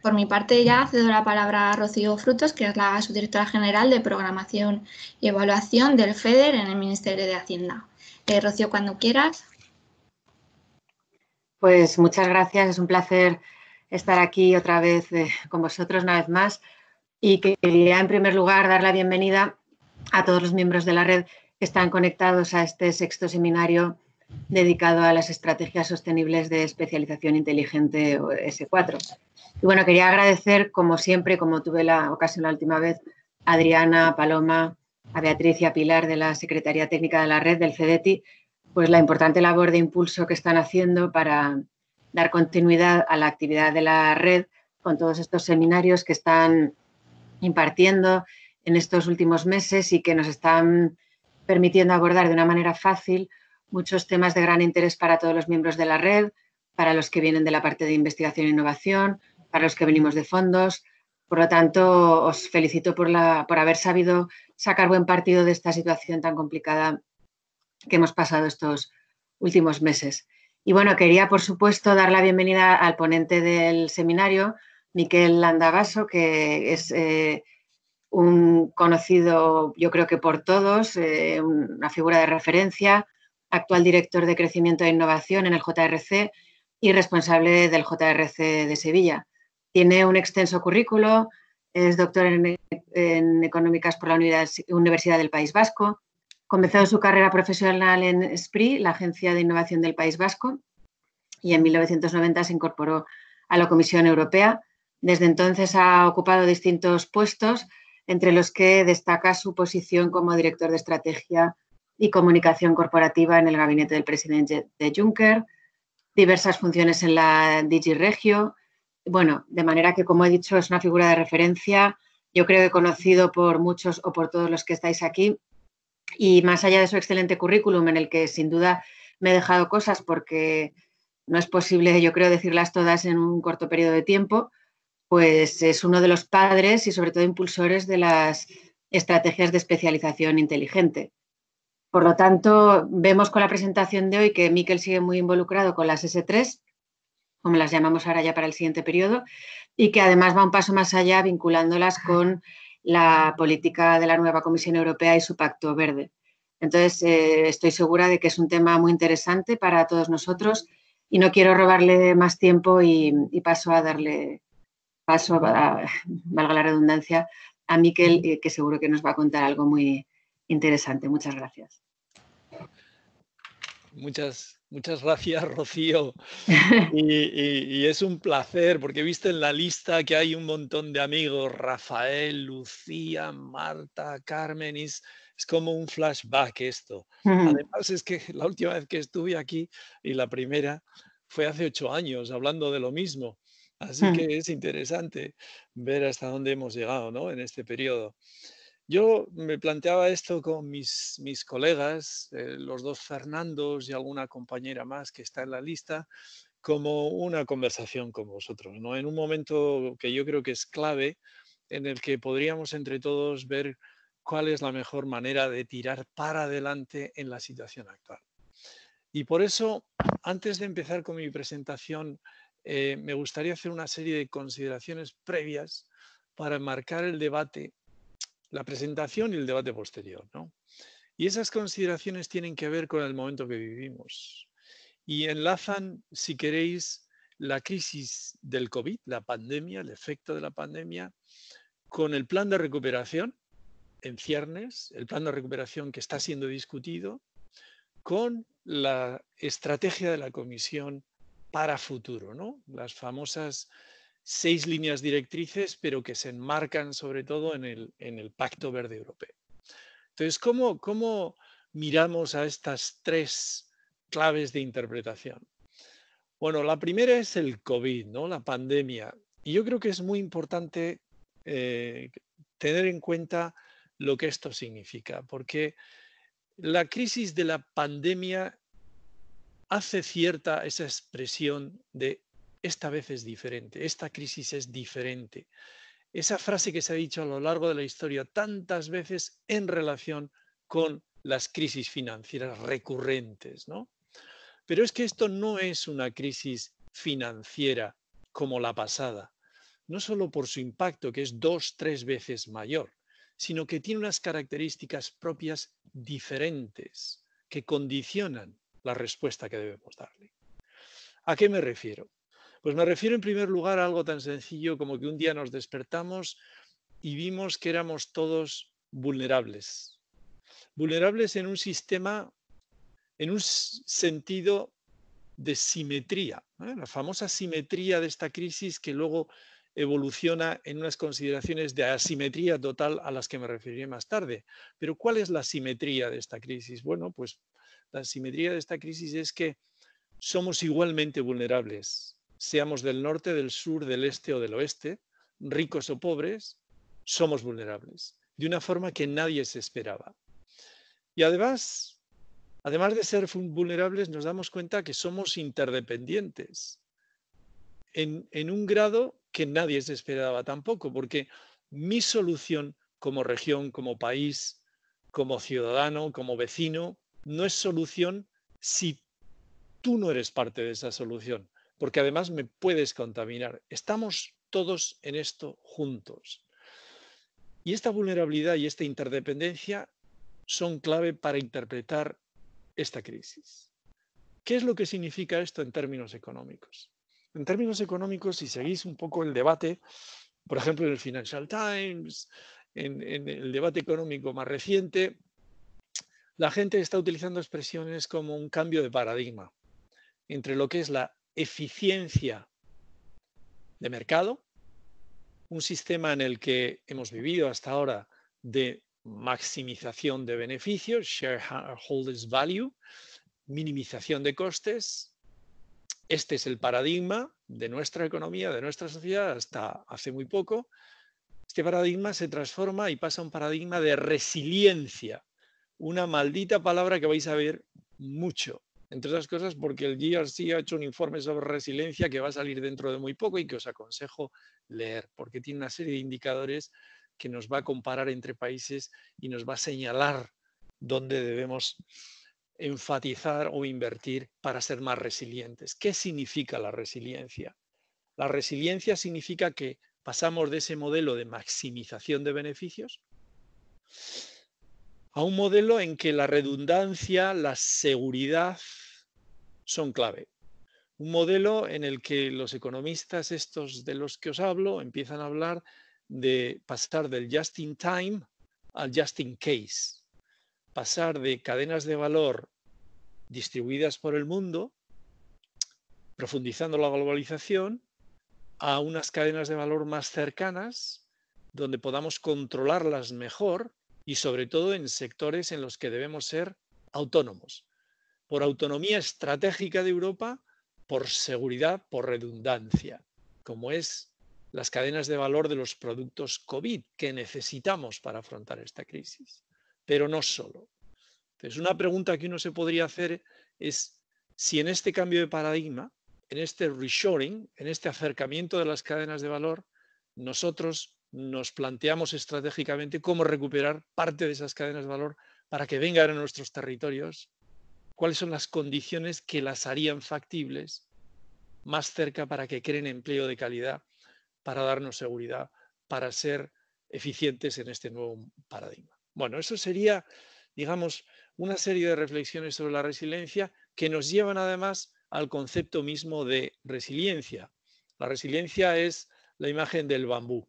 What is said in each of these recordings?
por mi parte ya cedo la palabra a Rocío Frutos, que es la subdirectora general de Programación y Evaluación del FEDER en el Ministerio de Hacienda. Rocío, cuando quieras. Pues muchas gracias, es un placer estar aquí otra vez con vosotros una vez más y quería en primer lugar dar la bienvenida a todos los miembros de la red que están conectados a este sexto seminario dedicado a las estrategias sostenibles de especialización inteligente o S4. Y bueno, quería agradecer, como siempre, como tuve la ocasión la última vez, a Adriana, a Paloma, a Beatriz y a Pilar de la Secretaría Técnica de la Red, del CEDETI, pues la importante labor de impulso que están haciendo para dar continuidad a la actividad de la red con todos estos seminarios que están impartiendo en estos últimos meses y que nos están permitiendo abordar de una manera fácil muchos temas de gran interés para todos los miembros de la red, para los que vienen de la parte de investigación e innovación, para los que venimos de fondos. Por lo tanto, os felicito por haber sabido sacar buen partido de esta situación tan complicada que hemos pasado estos últimos meses. Y bueno, quería, por supuesto, dar la bienvenida al ponente del seminario, Miquel Landavaso, que es un conocido, yo creo que por todos, una figura de referencia, actual director de Crecimiento e Innovación en el JRC y responsable del JRC de Sevilla. Tiene un extenso currículo, es doctor en Económicas por la Universidad del País Vasco, comenzó su carrera profesional en SPRI, la Agencia de Innovación del País Vasco, y en 1990 se incorporó a la Comisión Europea. Desde entonces ha ocupado distintos puestos, entre los que destaca su posición como director de Estrategia y Comunicación Corporativa en el gabinete del presidente Juncker, diversas funciones en la DigiRegio. Bueno, de manera que, como he dicho, es una figura de referencia, yo creo que conocido por muchos o por todos los que estáis aquí. Y más allá de su excelente currículum, en el que sin duda me he dejado cosas porque no es posible, yo creo, decirlas todas en un corto periodo de tiempo, pues es uno de los padres y sobre todo impulsores de las estrategias de especialización inteligente. Por lo tanto, vemos con la presentación de hoy que Miquel sigue muy involucrado con las S3, como las llamamos ahora ya para el siguiente periodo, y que además va un paso más allá vinculándolas con la política de la nueva Comisión Europea y su Pacto Verde. Entonces, estoy segura de que es un tema muy interesante para todos nosotros y no quiero robarle más tiempo y paso a darle valga la redundancia, a Miquel, que seguro que nos va a contar algo muy interesante. Muchas gracias. Muchas gracias, Rocío. Y es un placer, porque he visto en la lista que hay un montón de amigos, Rafael, Lucía, Marta, Carmen, es como un flashback esto. Además, es que la última vez que estuve aquí, y la primera, fue hace 8 años, hablando de lo mismo. Así que es interesante ver hasta dónde hemos llegado, ¿no?, en este periodo. Yo me planteaba esto con mis colegas, los dos Fernandos y alguna compañera más que está en la lista, como una conversación con vosotros, ¿no? En un momento que yo creo que es clave, en el que podríamos entre todos ver cuál es la mejor manera de tirar para adelante en la situación actual. Y por eso, antes de empezar con mi presentación, me gustaría hacer una serie de consideraciones previas para enmarcar el debate, la presentación y el debate posterior, ¿no? Y esas consideraciones tienen que ver con el momento que vivimos y enlazan, si queréis, la crisis del COVID, la pandemia, el efecto de la pandemia, con el plan de recuperación en ciernes, el plan de recuperación que está siendo discutido, con la estrategia de la Comisión para futuro, ¿no? Las famosas 6 líneas directrices, pero que se enmarcan sobre todo en el Pacto Verde Europeo. Entonces, ¿cómo miramos a estas 3 claves de interpretación? Bueno, la primera es el COVID, ¿no?, la pandemia. Y yo creo que es muy importante tener en cuenta lo que esto significa, porque la crisis de la pandemia hace cierta esa expresión de esta vez es diferente, esta crisis es diferente. Esa frase que se ha dicho a lo largo de la historia tantas veces en relación con las crisis financieras recurrentes, ¿no? Pero es que esto no es una crisis financiera como la pasada. no solo por su impacto, que es 2 o 3 veces mayor, sino que tiene unas características propias diferentes que condicionan la respuesta que debemos darle. ¿A qué me refiero? Pues me refiero en primer lugar a algo tan sencillo como que un día nos despertamos y vimos que éramos todos vulnerables. Vulnerables en un sistema, en un sentido de simetría, ¿eh? La famosa simetría de esta crisis que luego evoluciona en unas consideraciones de asimetría total a las que me referiré más tarde. Pero ¿cuál es la simetría de esta crisis? Bueno, pues la simetría de esta crisis es que somos igualmente vulnerables, seamos del norte, del sur, del este o del oeste, ricos o pobres, somos vulnerables, de una forma que nadie se esperaba. Y además de ser vulnerables, nos damos cuenta que somos interdependientes en un grado que nadie se esperaba tampoco, porque mi solución como región, como país, como ciudadano, como vecino, no es solución si tú no eres parte de esa solución, porque además me puedes contaminar. Estamos todos en esto juntos. Y esta vulnerabilidad y esta interdependencia son clave para interpretar esta crisis. ¿Qué es lo que significa esto en términos económicos? En términos económicos, si seguís un poco el debate, por ejemplo, en el Financial Times, en el debate económico más reciente, la gente está utilizando expresiones como un cambio de paradigma entre lo que es la eficiencia de mercado, un sistema en el que hemos vivido hasta ahora de maximización de beneficios, shareholders value, minimización de costes. Este es el paradigma de nuestra economía, de nuestra sociedad, hasta hace muy poco. Este paradigma se transforma y pasa a un paradigma de resiliencia, una maldita palabra que vais a ver mucho, entre otras cosas porque el GRC ha hecho un informe sobre resiliencia que va a salir dentro de muy poco y que os aconsejo leer, porque tiene una serie de indicadores que nos va a comparar entre países y nos va a señalar dónde debemos enfatizar o invertir para ser más resilientes. ¿Qué significa la resiliencia? La resiliencia significa que pasamos de ese modelo de maximización de beneficios a un modelo en que la redundancia, la seguridad son clave. Un modelo en el que los economistas estos de los que os hablo empiezan a hablar de pasar del just in time al just in case. Pasar de cadenas de valor distribuidas por el mundo, profundizando la globalización, a unas cadenas de valor más cercanas, donde podamos controlarlas mejor y sobre todo en sectores en los que debemos ser autónomos, por autonomía estratégica de Europa, por seguridad, por redundancia, como es las cadenas de valor de los productos COVID que necesitamos para afrontar esta crisis, pero no solo. Entonces, una pregunta que uno se podría hacer es si en este cambio de paradigma, en este reshoring, en este acercamiento de las cadenas de valor, nosotros nos planteamos estratégicamente cómo recuperar parte de esas cadenas de valor para que vengan a nuestros territorios, cuáles son las condiciones que las harían factibles más cerca para que creen empleo de calidad, para darnos seguridad, para ser eficientes en este nuevo paradigma. Bueno, eso sería, digamos, una serie de reflexiones sobre la resiliencia que nos llevan además al concepto mismo de resiliencia. La resiliencia es la imagen del bambú.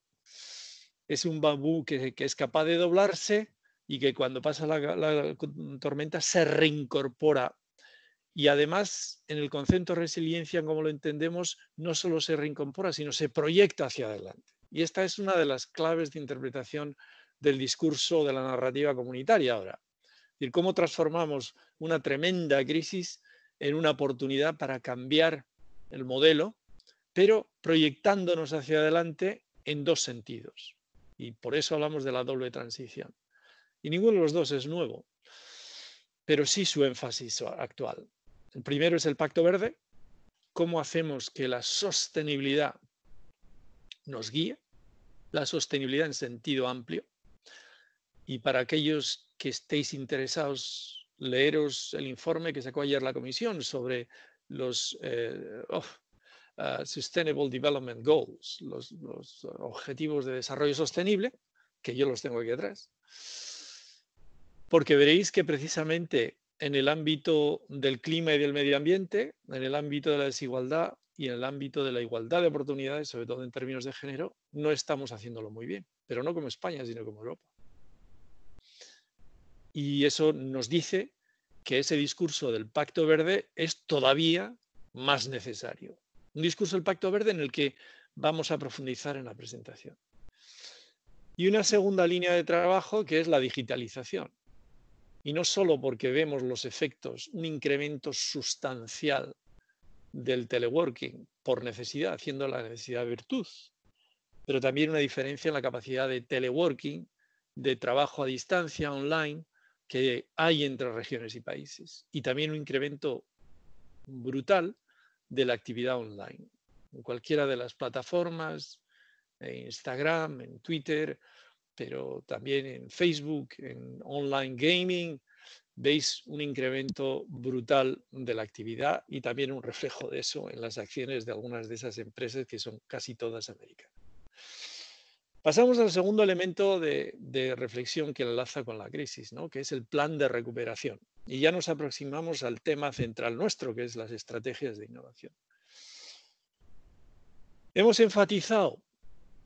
Es un bambú que es capaz de doblarse y que cuando pasa la tormenta se reincorpora. Y además, en el concepto de resiliencia, como lo entendemos, no solo se reincorpora, sino se proyecta hacia adelante. Y esta es una de las claves de interpretación del discurso de la narrativa comunitaria ahora. Es decir, cómo transformamos una tremenda crisis en una oportunidad para cambiar el modelo, pero proyectándonos hacia adelante en dos sentidos. Y por eso hablamos de la doble transición. Y ninguno de los dos es nuevo, pero sí su énfasis actual. El primero es el Pacto Verde. ¿Cómo hacemos que la sostenibilidad nos guíe? La sostenibilidad en sentido amplio. Y para aquellos que estéis interesados, leeros el informe que sacó ayer la Comisión sobre Sustainable Development Goals, los objetivos de desarrollo sostenible, que yo los tengo aquí atrás, porque veréis que precisamente en el ámbito del clima y del medio ambiente, en el ámbito de la desigualdad y en el ámbito de la igualdad de oportunidades, sobre todo en términos de género, no estamos haciéndolo muy bien, pero no como España, sino como Europa. Y eso nos dice que ese discurso del Pacto Verde es todavía más necesario. Un discurso del Pacto Verde en el que vamos a profundizar en la presentación. Y una segunda línea de trabajo que es la digitalización. Y no solo porque vemos los efectos, un incremento sustancial del teleworking por necesidad, haciendo la necesidad virtud, pero también una diferencia en la capacidad de teleworking, de trabajo a distancia, online, que hay entre regiones y países. Y también un incremento brutal de la actividad online. En cualquiera de las plataformas, en Instagram, en Twitter, pero también en Facebook, en online gaming, veis un incremento brutal de la actividad y también un reflejo de eso en las acciones de algunas de esas empresas que son casi todas americanas. Pasamos al segundo elemento de reflexión que enlaza con la crisis, ¿no? Que es el plan de recuperación. Y ya nos aproximamos al tema central nuestro, que es las estrategias de innovación. Hemos enfatizado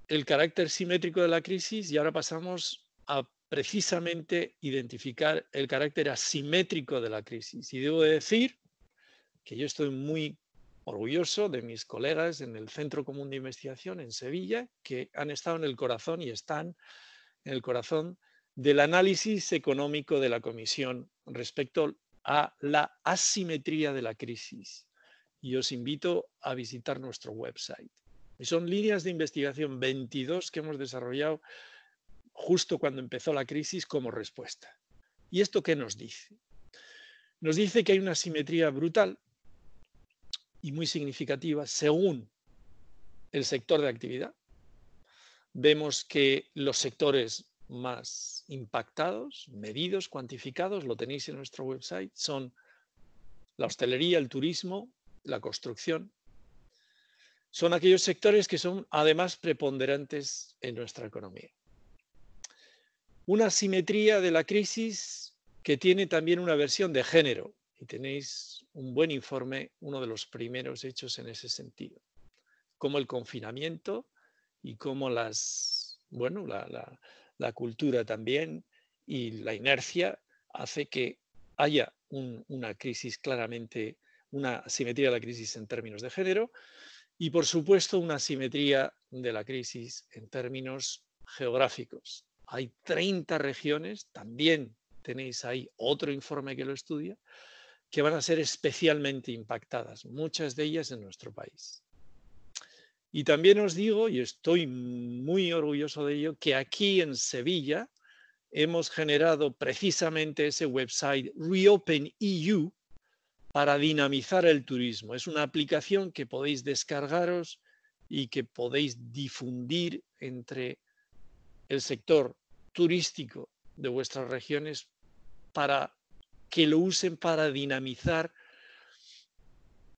el carácter simétrico de la crisis y ahora pasamos a precisamente identificar el carácter asimétrico de la crisis. Y debo decir que yo estoy muy orgulloso de mis colegas en el Centro Común de Investigación en Sevilla, que han estado en el corazón y están en el corazón del análisis económico de la Comisión respecto a la asimetría de la crisis. Y os invito a visitar nuestro website. Y son líneas de investigación 22 que hemos desarrollado justo cuando empezó la crisis como respuesta. ¿Y esto qué nos dice? Nos dice que hay una asimetría brutal y muy significativa según el sector de actividad. Vemos que los sectores más impactados, medidos, cuantificados, lo tenéis en nuestro website, son la hostelería, el turismo, la construcción. Son aquellos sectores que son además preponderantes en nuestra economía. Una asimetría de la crisis que tiene también una versión de género. Y tenéis un buen informe, uno de los primeros hechos en ese sentido. Como el confinamiento y como la cultura también y la inercia hace que haya una crisis claramente, una asimetría de la crisis en términos de género y, por supuesto, una asimetría de la crisis en términos geográficos. Hay 30 regiones, también tenéis ahí otro informe que lo estudia, que van a ser especialmente impactadas, muchas de ellas en nuestro país. Y también os digo, y estoy muy orgulloso de ello, que aquí en Sevilla hemos generado precisamente ese website Reopen EU para dinamizar el turismo. Es una aplicación que podéis descargaros y que podéis difundir entre el sector turístico de vuestras regiones para que lo usen para dinamizar,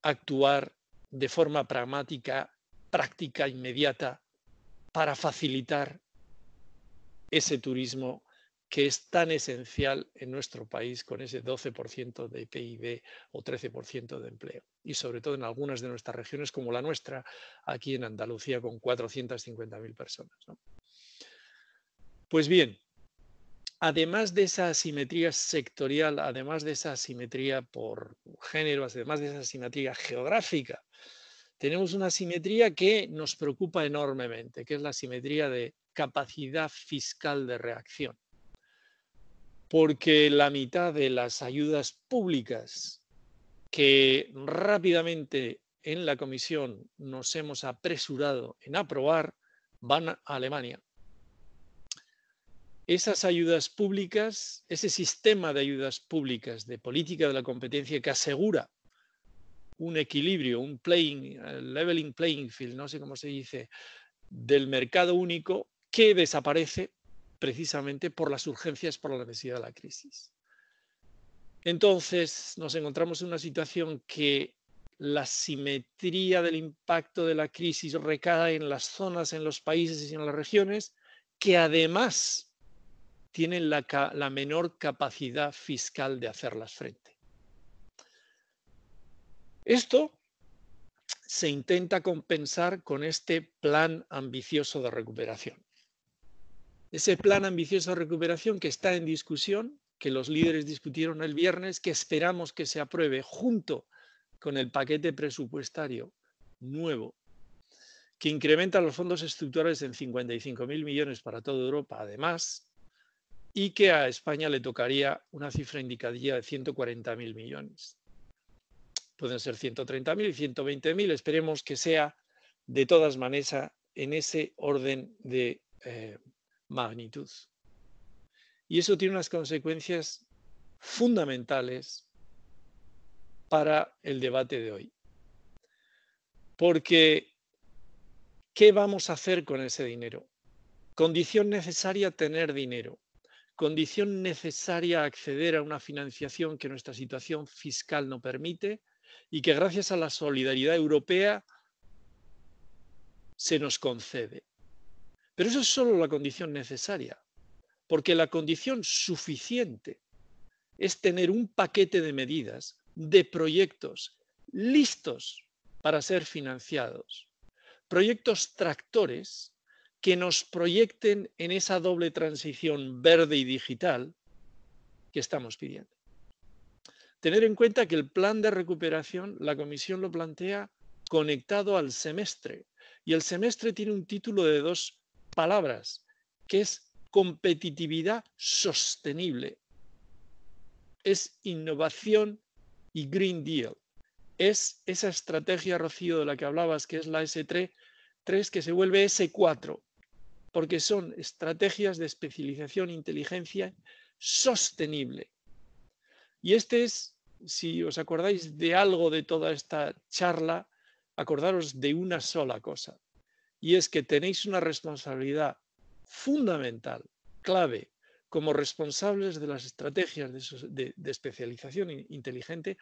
actuar de forma pragmática, práctica, inmediata, para facilitar ese turismo que es tan esencial en nuestro país con ese 12% de PIB o 13% de empleo. Y sobre todo en algunas de nuestras regiones como la nuestra, aquí en Andalucía con 450.000 personas, ¿no? Pues bien, además de esa asimetría sectorial, además de esa asimetría por género, además de esa asimetría geográfica, tenemos una asimetría que nos preocupa enormemente, que es la asimetría de capacidad fiscal de reacción. Porque la mitad de las ayudas públicas que rápidamente en la Comisión nos hemos apresurado en aprobar van a Alemania. Esas ayudas públicas, ese sistema de ayudas públicas de política de la competencia que asegura un equilibrio, un leveling playing field, no sé cómo se dice, del mercado único que desaparece precisamente por las urgencias, por la necesidad de la crisis. Entonces nos encontramos en una situación que la simetría del impacto de la crisis recae en las zonas, en los países y en las regiones, que además tienen la menor capacidad fiscal de hacerlas frente. Esto se intenta compensar con este plan ambicioso de recuperación. Ese plan ambicioso de recuperación que está en discusión, que los líderes discutieron el viernes, que esperamos que se apruebe junto con el paquete presupuestario nuevo, que incrementa los fondos estructurales en 55.000 millones para toda Europa, además, y que a España le tocaría una cifra indicativa de 140.000 millones. Pueden ser 130.000 y 120.000, esperemos que sea de todas maneras en ese orden de magnitud. Y eso tiene unas consecuencias fundamentales para el debate de hoy. Porque, ¿qué vamos a hacer con ese dinero? Condición necesaria tener dinero. Condición necesaria acceder a una financiación que nuestra situación fiscal no permite y que gracias a la solidaridad europea se nos concede. Pero eso es solo la condición necesaria, porque la condición suficiente es tener un paquete de medidas, de proyectos listos para ser financiados, proyectos tractores que nos proyecten en esa doble transición verde y digital que estamos pidiendo. Tener en cuenta que el plan de recuperación, la Comisión lo plantea conectado al semestre, y el semestre tiene un título de 2 palabras, que es competitividad sostenible. Es innovación y Green Deal. Es esa estrategia, Rocío, de la que hablabas, que es la S3, que se vuelve S4, porque son estrategias de especialización e inteligencia sostenible. Y este es, si os acordáis de algo de toda esta charla, acordaros de una sola cosa, y es que tenéis una responsabilidad fundamental, clave, como responsables de las estrategias de especialización inteligente,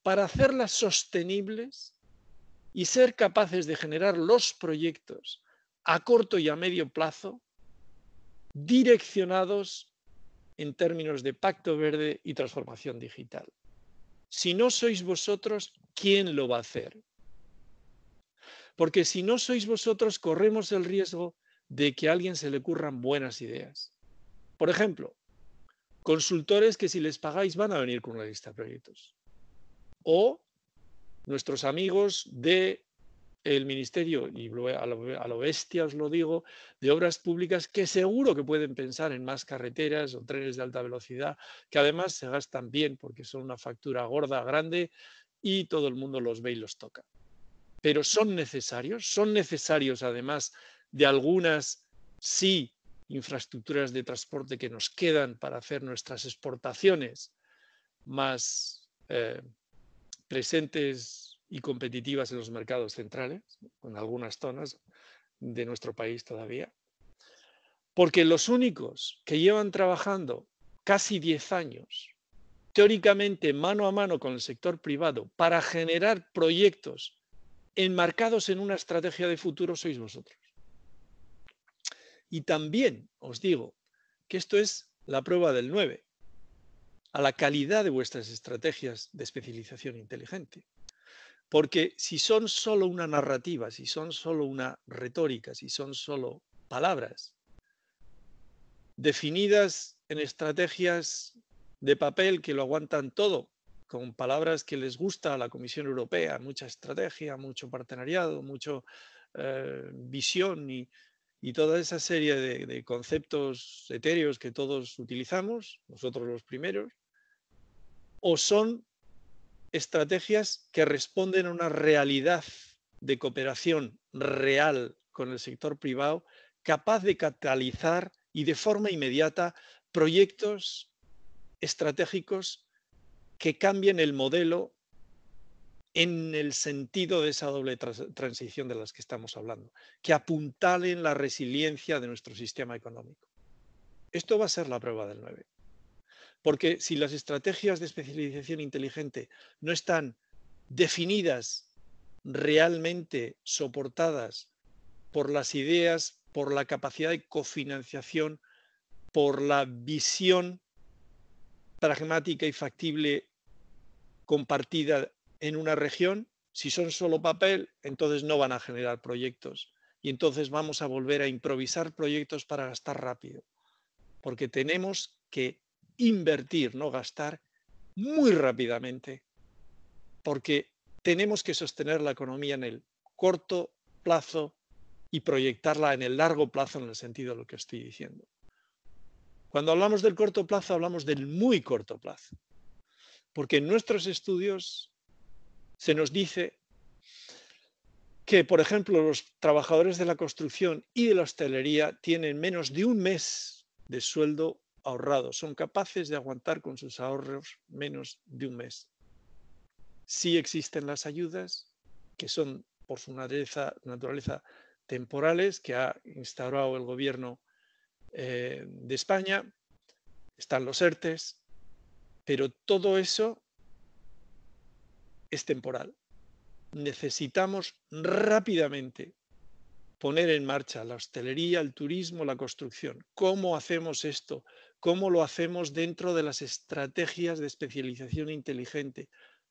para hacerlas sostenibles y ser capaces de generar los proyectos a corto y a medio plazo direccionados en términos de pacto verde y transformación digital. Si no sois vosotros, ¿quién lo va a hacer? Porque si no sois vosotros, corremos el riesgo de que a alguien se le ocurran buenas ideas. Por ejemplo, consultores que si les pagáis van a venir con una lista de proyectos. O nuestros amigos del Ministerio, y a lo bestia os lo digo, de Obras Públicas, que seguro que pueden pensar en más carreteras o trenes de alta velocidad, que además se gastan bien porque son una factura gorda, grande, y todo el mundo los ve y los toca. Pero son necesarios además de algunas, sí, infraestructuras de transporte que nos quedan para hacer nuestras exportaciones más presentes y competitivas en los mercados centrales, en algunas zonas de nuestro país todavía. Porque los únicos que llevan trabajando casi 10 años, teóricamente mano a mano con el sector privado, para generar proyectos enmarcados en una estrategia de futuro, sois vosotros. Y también os digo que esto es la prueba del 9, a la calidad de vuestras estrategias de especialización inteligente. Porque si son solo una narrativa, si son solo una retórica, si son solo palabras definidas en estrategias de papel que lo aguantan todo, con palabras que les gusta a la Comisión Europea, mucha estrategia, mucho partenariado, mucho visión y toda esa serie de conceptos etéreos que todos utilizamos, nosotros los primeros, o son estrategias que responden a una realidad de cooperación real con el sector privado, capaz de catalizar y de forma inmediata proyectos estratégicos que cambien el modelo en el sentido de esa doble transición de las que estamos hablando, que apuntalen la resiliencia de nuestro sistema económico. Esto va a ser la prueba del 9. Porque si las estrategias de especialización inteligente no están definidas, realmente soportadas por las ideas, por la capacidad de cofinanciación, por la visión pragmática y factible compartida en una región. Si son solo papel, entonces no van a generar proyectos y entonces vamos a volver a improvisar proyectos para gastar rápido, porque tenemos que invertir, no gastar, muy rápidamente, porque tenemos que sostener la economía en el corto plazo y proyectarla en el largo plazo, en el sentido de lo que estoy diciendo. Cuando hablamos del corto plazo, hablamos del muy corto plazo, porque en nuestros estudios se nos dice que, por ejemplo, los trabajadores de la construcción y de la hostelería tienen menos de un mes de sueldo ahorrado, son capaces de aguantar con sus ahorros menos de un mes. Sí existen las ayudas, que son por su naturaleza temporales, que ha instaurado el gobierno de España, están los ERTEs, pero todo eso es temporal. Necesitamos rápidamente poner en marcha la hostelería, el turismo, la construcción. ¿Cómo hacemos esto? ¿Cómo lo hacemos dentro de las estrategias de especialización inteligente?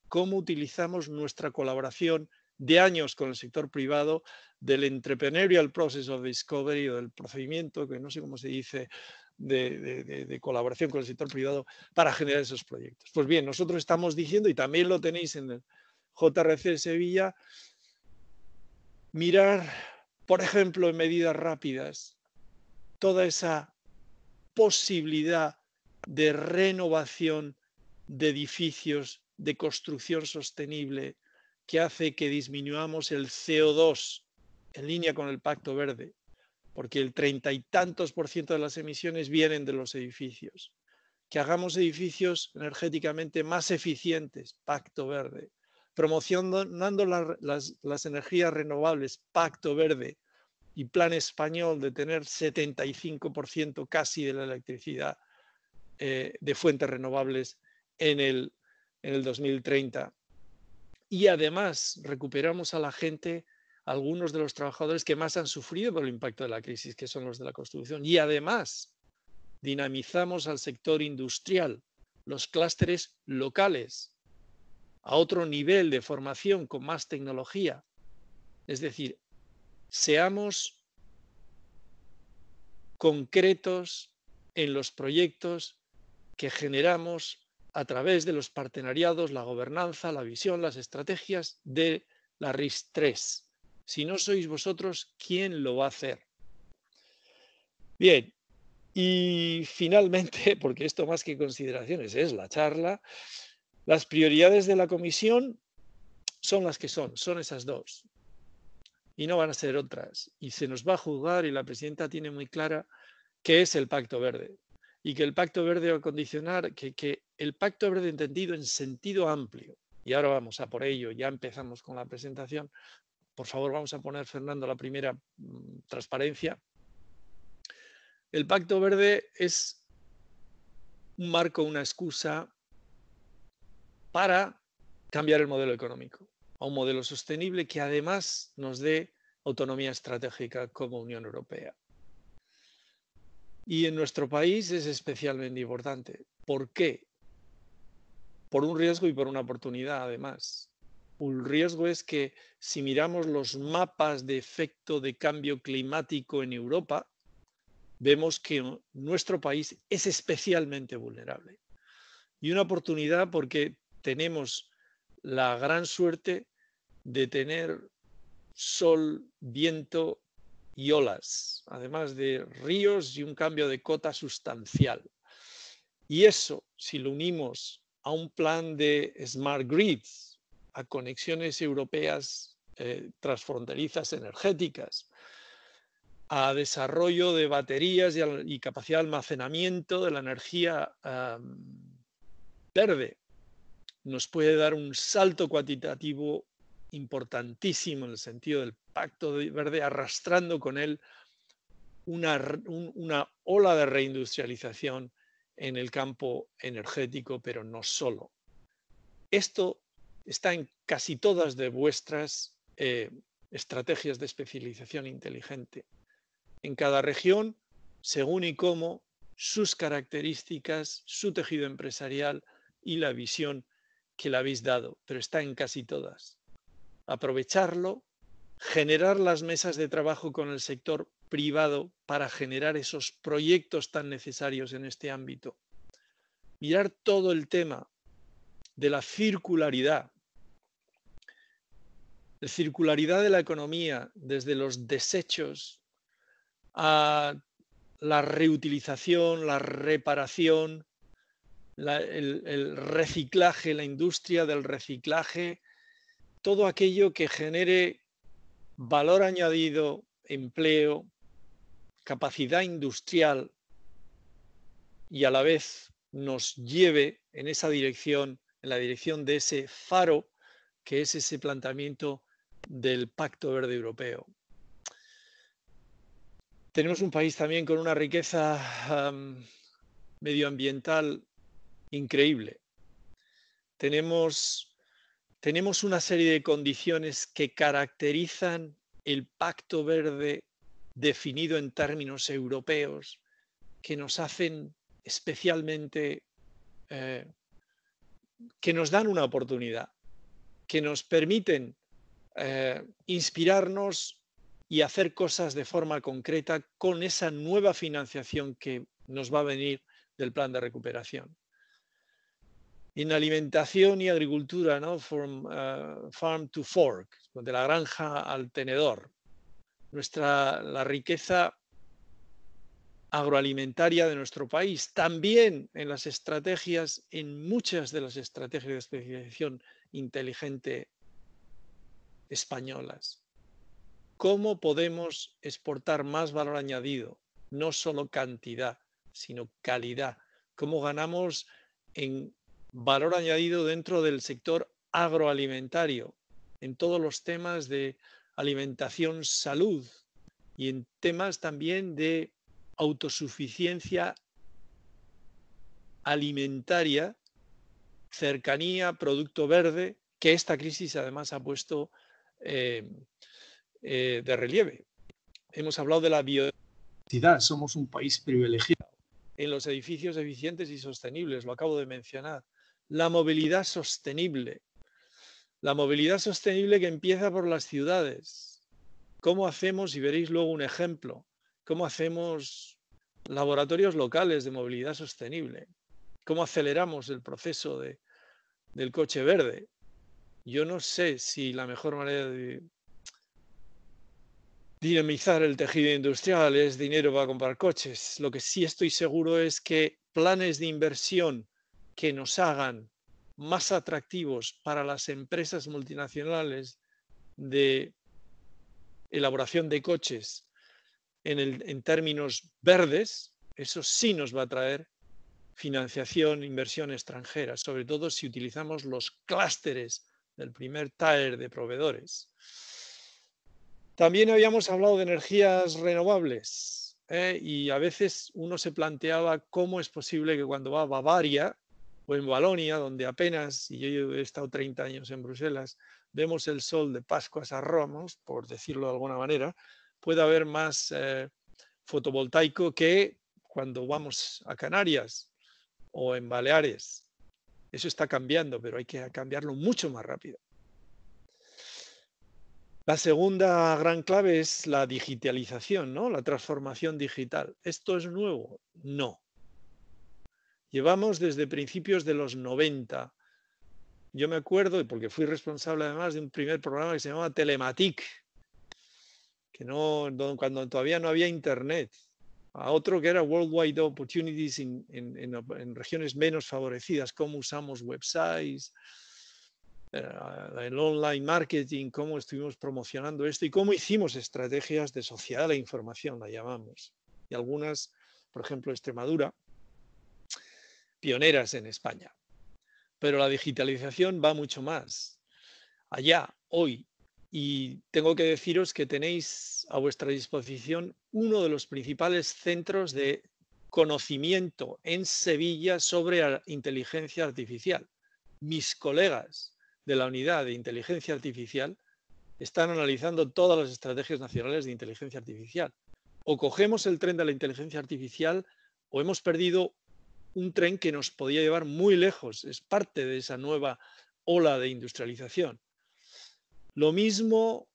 ¿Cómo utilizamos nuestra colaboración de años con el sector privado, del Entrepreneurial Process of Discovery, o del procedimiento, que no sé cómo se dice, de colaboración con el sector privado para generar esos proyectos? Pues bien, nosotros estamos diciendo, y también lo tenéis en el JRC de Sevilla, mirar, por ejemplo, en medidas rápidas, toda esa posibilidad de renovación de edificios, de construcción sostenible, que hace que disminuyamos el CO2 en línea con el Pacto Verde, porque el 30 y tantos % de las emisiones vienen de los edificios. Que hagamos edificios energéticamente más eficientes, Pacto Verde. Promocionando las energías renovables, Pacto Verde, y plan español de tener 75% casi de la electricidad de fuentes renovables en el 2030. Y además recuperamos a la gente, algunos de los trabajadores que más han sufrido por el impacto de la crisis, que son los de la construcción. Y además dinamizamos al sector industrial, los clústeres locales, a otro nivel de formación con más tecnología. Es decir, seamos concretos en los proyectos que generamos a través de los partenariados, la gobernanza, la visión, las estrategias de la RIS3. Si no sois vosotros, ¿quién lo va a hacer? Bien, y finalmente, porque esto más que consideraciones es la charla, las prioridades de la comisión son las que son esas dos. Y no van a ser otras. Y se nos va a juzgar, y la presidenta tiene muy clara qué es el Pacto Verde. Y que el Pacto Verde va a condicionar, que el Pacto Verde entendido en sentido amplio, y ahora vamos a por ello, ya empezamos con la presentación. Por favor, vamos a poner, Fernando, la primera transparencia. El Pacto Verde es un marco, una excusa para cambiar el modelo económico a un modelo sostenible que además nos dé autonomía estratégica como Unión Europea. Y en nuestro país es especialmente importante. ¿Por qué? Por un riesgo y por una oportunidad, además. Un riesgo es que si miramos los mapas de efecto de cambio climático en Europa, vemos que nuestro país es especialmente vulnerable. Y una oportunidad porque tenemos la gran suerte de tener sol, viento y olas, además de ríos y un cambio de cota sustancial. Y eso, si lo unimos a un plan de smart grids, a conexiones europeas transfronterizas energéticas, a desarrollo de baterías y capacidad de almacenamiento de la energía verde, nos puede dar un salto cuantitativo importantísimo en el sentido del Pacto Verde, arrastrando con él una ola de reindustrialización en el campo energético, pero no solo. Esto está en casi todas de vuestras estrategias de especialización inteligente. En cada región, según y cómo, sus características, su tejido empresarial y la visión que le habéis dado, pero está en casi todas. Aprovecharlo, generar las mesas de trabajo con el sector privado para generar esos proyectos tan necesarios en este ámbito. Mirar todo el tema de la circularidad de la economía, desde los desechos a la reutilización, la reparación, el reciclaje, la industria del reciclaje, todo aquello que genere valor añadido, empleo, capacidad industrial y a la vez nos lleve en esa dirección, en la dirección de ese faro que es ese planteamiento del Pacto Verde Europeo. Tenemos un país también con una riqueza medioambiental increíble. Tenemos una serie de condiciones que caracterizan el Pacto Verde definido en términos europeos que nos hacen especialmente, que nos dan una oportunidad, que nos permiten inspirarnos y hacer cosas de forma concreta con esa nueva financiación que nos va a venir del plan de recuperación. En alimentación y agricultura, ¿no? From farm to fork, de la granja al tenedor. La riqueza agroalimentaria de nuestro país, también en las estrategias, en muchas de las estrategias de especialización inteligente españolas. ¿Cómo podemos exportar más valor añadido? No solo cantidad, sino calidad. ¿Cómo ganamos en valor añadido dentro del sector agroalimentario, en todos los temas de alimentación, salud y en temas también de autosuficiencia alimentaria, cercanía, producto verde, que esta crisis además ha puesto de relieve? Hemos hablado de la biodiversidad, somos un país privilegiado en los edificios eficientes y sostenibles, lo acabo de mencionar. La movilidad sostenible que empieza por las ciudades. ¿Cómo hacemos? Y veréis luego un ejemplo. ¿Cómo hacemos laboratorios locales de movilidad sostenible? ¿Cómo aceleramos el proceso del coche verde? Yo no sé si la mejor manera de dinamizar el tejido industrial es dinero para comprar coches. Lo que sí estoy seguro es que planes de inversión que nos hagan más atractivos para las empresas multinacionales de elaboración de coches en términos verdes, eso sí nos va a traer financiación, inversión extranjera, sobre todo si utilizamos los clústeres del primer tier de proveedores. También habíamos hablado de energías renovables y a veces uno se planteaba cómo es posible que cuando va a Bavaria o en Valonia, donde apenas, y yo he estado 30 años en Bruselas, vemos el sol de Pascuas a Ramos, por decirlo de alguna manera, pueda haber más fotovoltaico que cuando vamos a Canarias o en Baleares. Eso está cambiando, pero hay que cambiarlo mucho más rápido. La segunda gran clave es la digitalización, ¿no? La transformación digital. ¿Esto es nuevo? No. Llevamos desde principios de los 90. Yo me acuerdo, porque fui responsable además de un primer programa que se llamaba Telematic, que cuando todavía no había Internet. A otro que era Worldwide Opportunities en regiones menos favorecidas, cómo usamos websites, el online marketing, cómo estuvimos promocionando esto y cómo hicimos estrategias de sociedad de la información, la llamamos. Y algunas, por ejemplo, Extremadura, pioneras en España. Pero la digitalización va mucho más allá, hoy. Y tengo que deciros que tenéis a vuestra disposición uno de los principales centros de conocimiento en Sevilla sobre inteligencia artificial. Mis colegas de la unidad de inteligencia artificial están analizando todas las estrategias nacionales de inteligencia artificial. O cogemos el tren de la inteligencia artificial o hemos perdido un tren que nos podía llevar muy lejos. Es parte de esa nueva ola de industrialización. Lo mismo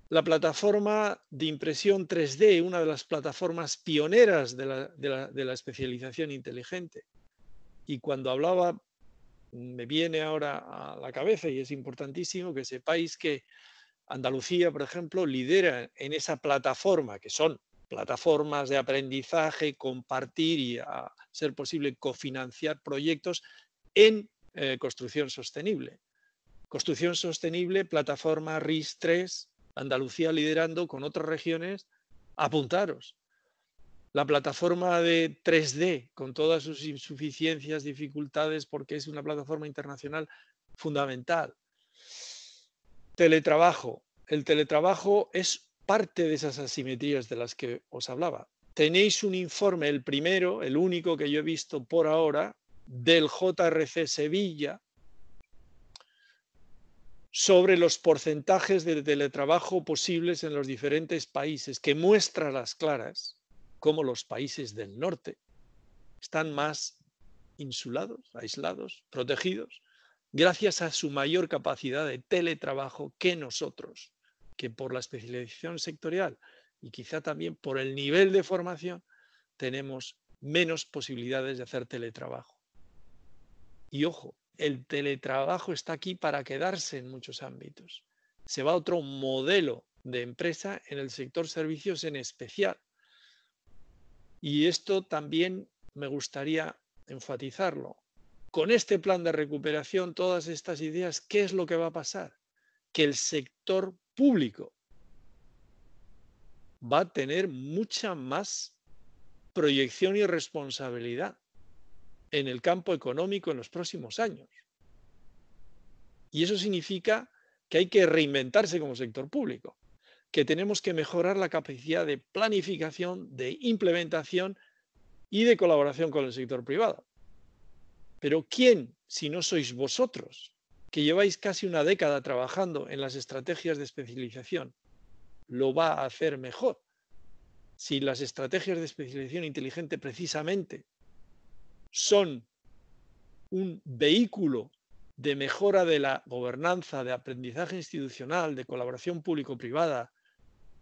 la plataforma de impresión 3D, una de las plataformas pioneras de la especialización inteligente. Y cuando hablaba, me viene ahora a la cabeza, y es importantísimo que sepáis que Andalucía, por ejemplo, lidera en esa plataforma, que son plataformas de aprendizaje, compartir y, a ser posible, cofinanciar proyectos en construcción sostenible. Construcción sostenible, plataforma RIS3, Andalucía liderando con otras regiones, apuntaros. La plataforma de 3D, con todas sus insuficiencias, dificultades, porque es una plataforma internacional fundamental. Teletrabajo. El teletrabajo es parte de esas asimetrías de las que os hablaba. Tenéis un informe, el primero, el único que yo he visto por ahora, del JRC Sevilla, sobre los porcentajes de teletrabajo posibles en los diferentes países, que muestra a las claras cómo los países del norte están más insulados, aislados, protegidos, gracias a su mayor capacidad de teletrabajo que nosotros, que por la especialización sectorial y quizá también por el nivel de formación tenemos menos posibilidades de hacer teletrabajo. Y ojo, el teletrabajo está aquí para quedarse en muchos ámbitos. Se va a otro modelo de empresa en el sector servicios en especial. Y esto también me gustaría enfatizarlo. Con este plan de recuperación, todas estas ideas, ¿qué es lo que va a pasar? Que el sector público va a tener mucha más proyección y responsabilidad en el campo económico en los próximos años. Y eso significa que hay que reinventarse como sector público, que tenemos que mejorar la capacidad de planificación, de implementación y de colaboración con el sector privado. Pero ¿quién, si no sois vosotros, que lleváis casi una década trabajando en las estrategias de especialización, lo va a hacer mejor? Si las estrategias de especialización inteligente precisamente son un vehículo de mejora de la gobernanza, de aprendizaje institucional, de colaboración público-privada,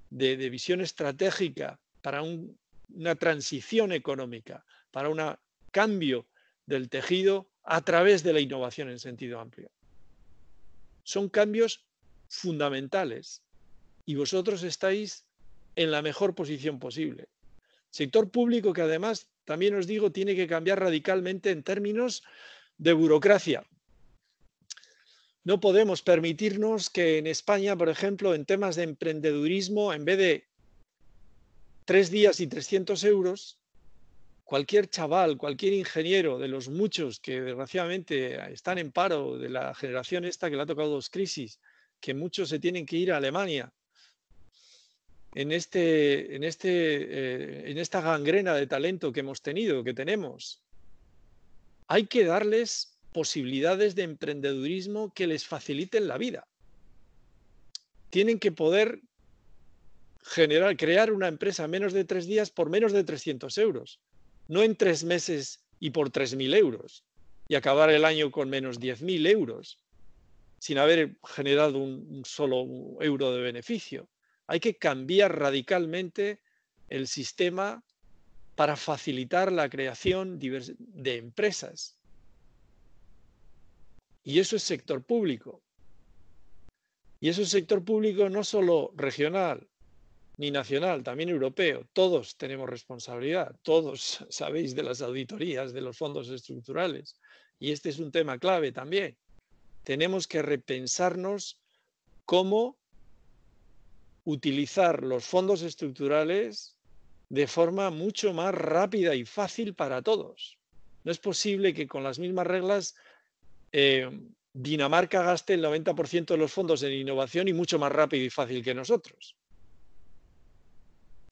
de visión estratégica para una transición económica, para un cambio del tejido a través de la innovación en sentido amplio. Son cambios fundamentales y vosotros estáis en la mejor posición posible. Sector público que además, también os digo, tiene que cambiar radicalmente en términos de burocracia. No podemos permitirnos que en España, por ejemplo, en temas de emprendedurismo, en vez de 3 días y 300 euros, cualquier chaval, cualquier ingeniero de los muchos que desgraciadamente están en paro, de la generación esta que le ha tocado 2 crisis, que muchos se tienen que ir a Alemania, en esta gangrena de talento que hemos tenido, que tenemos, hay que darles posibilidades de emprendedurismo que les faciliten la vida. Tienen que poder crear una empresa en menos de 3 días por menos de 300 euros, no en 3 meses y por 3.000 euros, y acabar el año con menos 10.000 euros, sin haber generado un solo euro de beneficio. Hay que cambiar radicalmente el sistema para facilitar la creación de empresas. Y eso es sector público. Y eso es sector público no solo regional ni nacional, también europeo. Todos tenemos responsabilidad. Todos sabéis de las auditorías, de los fondos estructurales. Y este es un tema clave también. Tenemos que repensarnos cómo utilizar los fondos estructurales de forma mucho más rápida y fácil para todos. No es posible que con las mismas reglas Dinamarca gaste el 90% de los fondos en innovación y mucho más rápido y fácil que nosotros.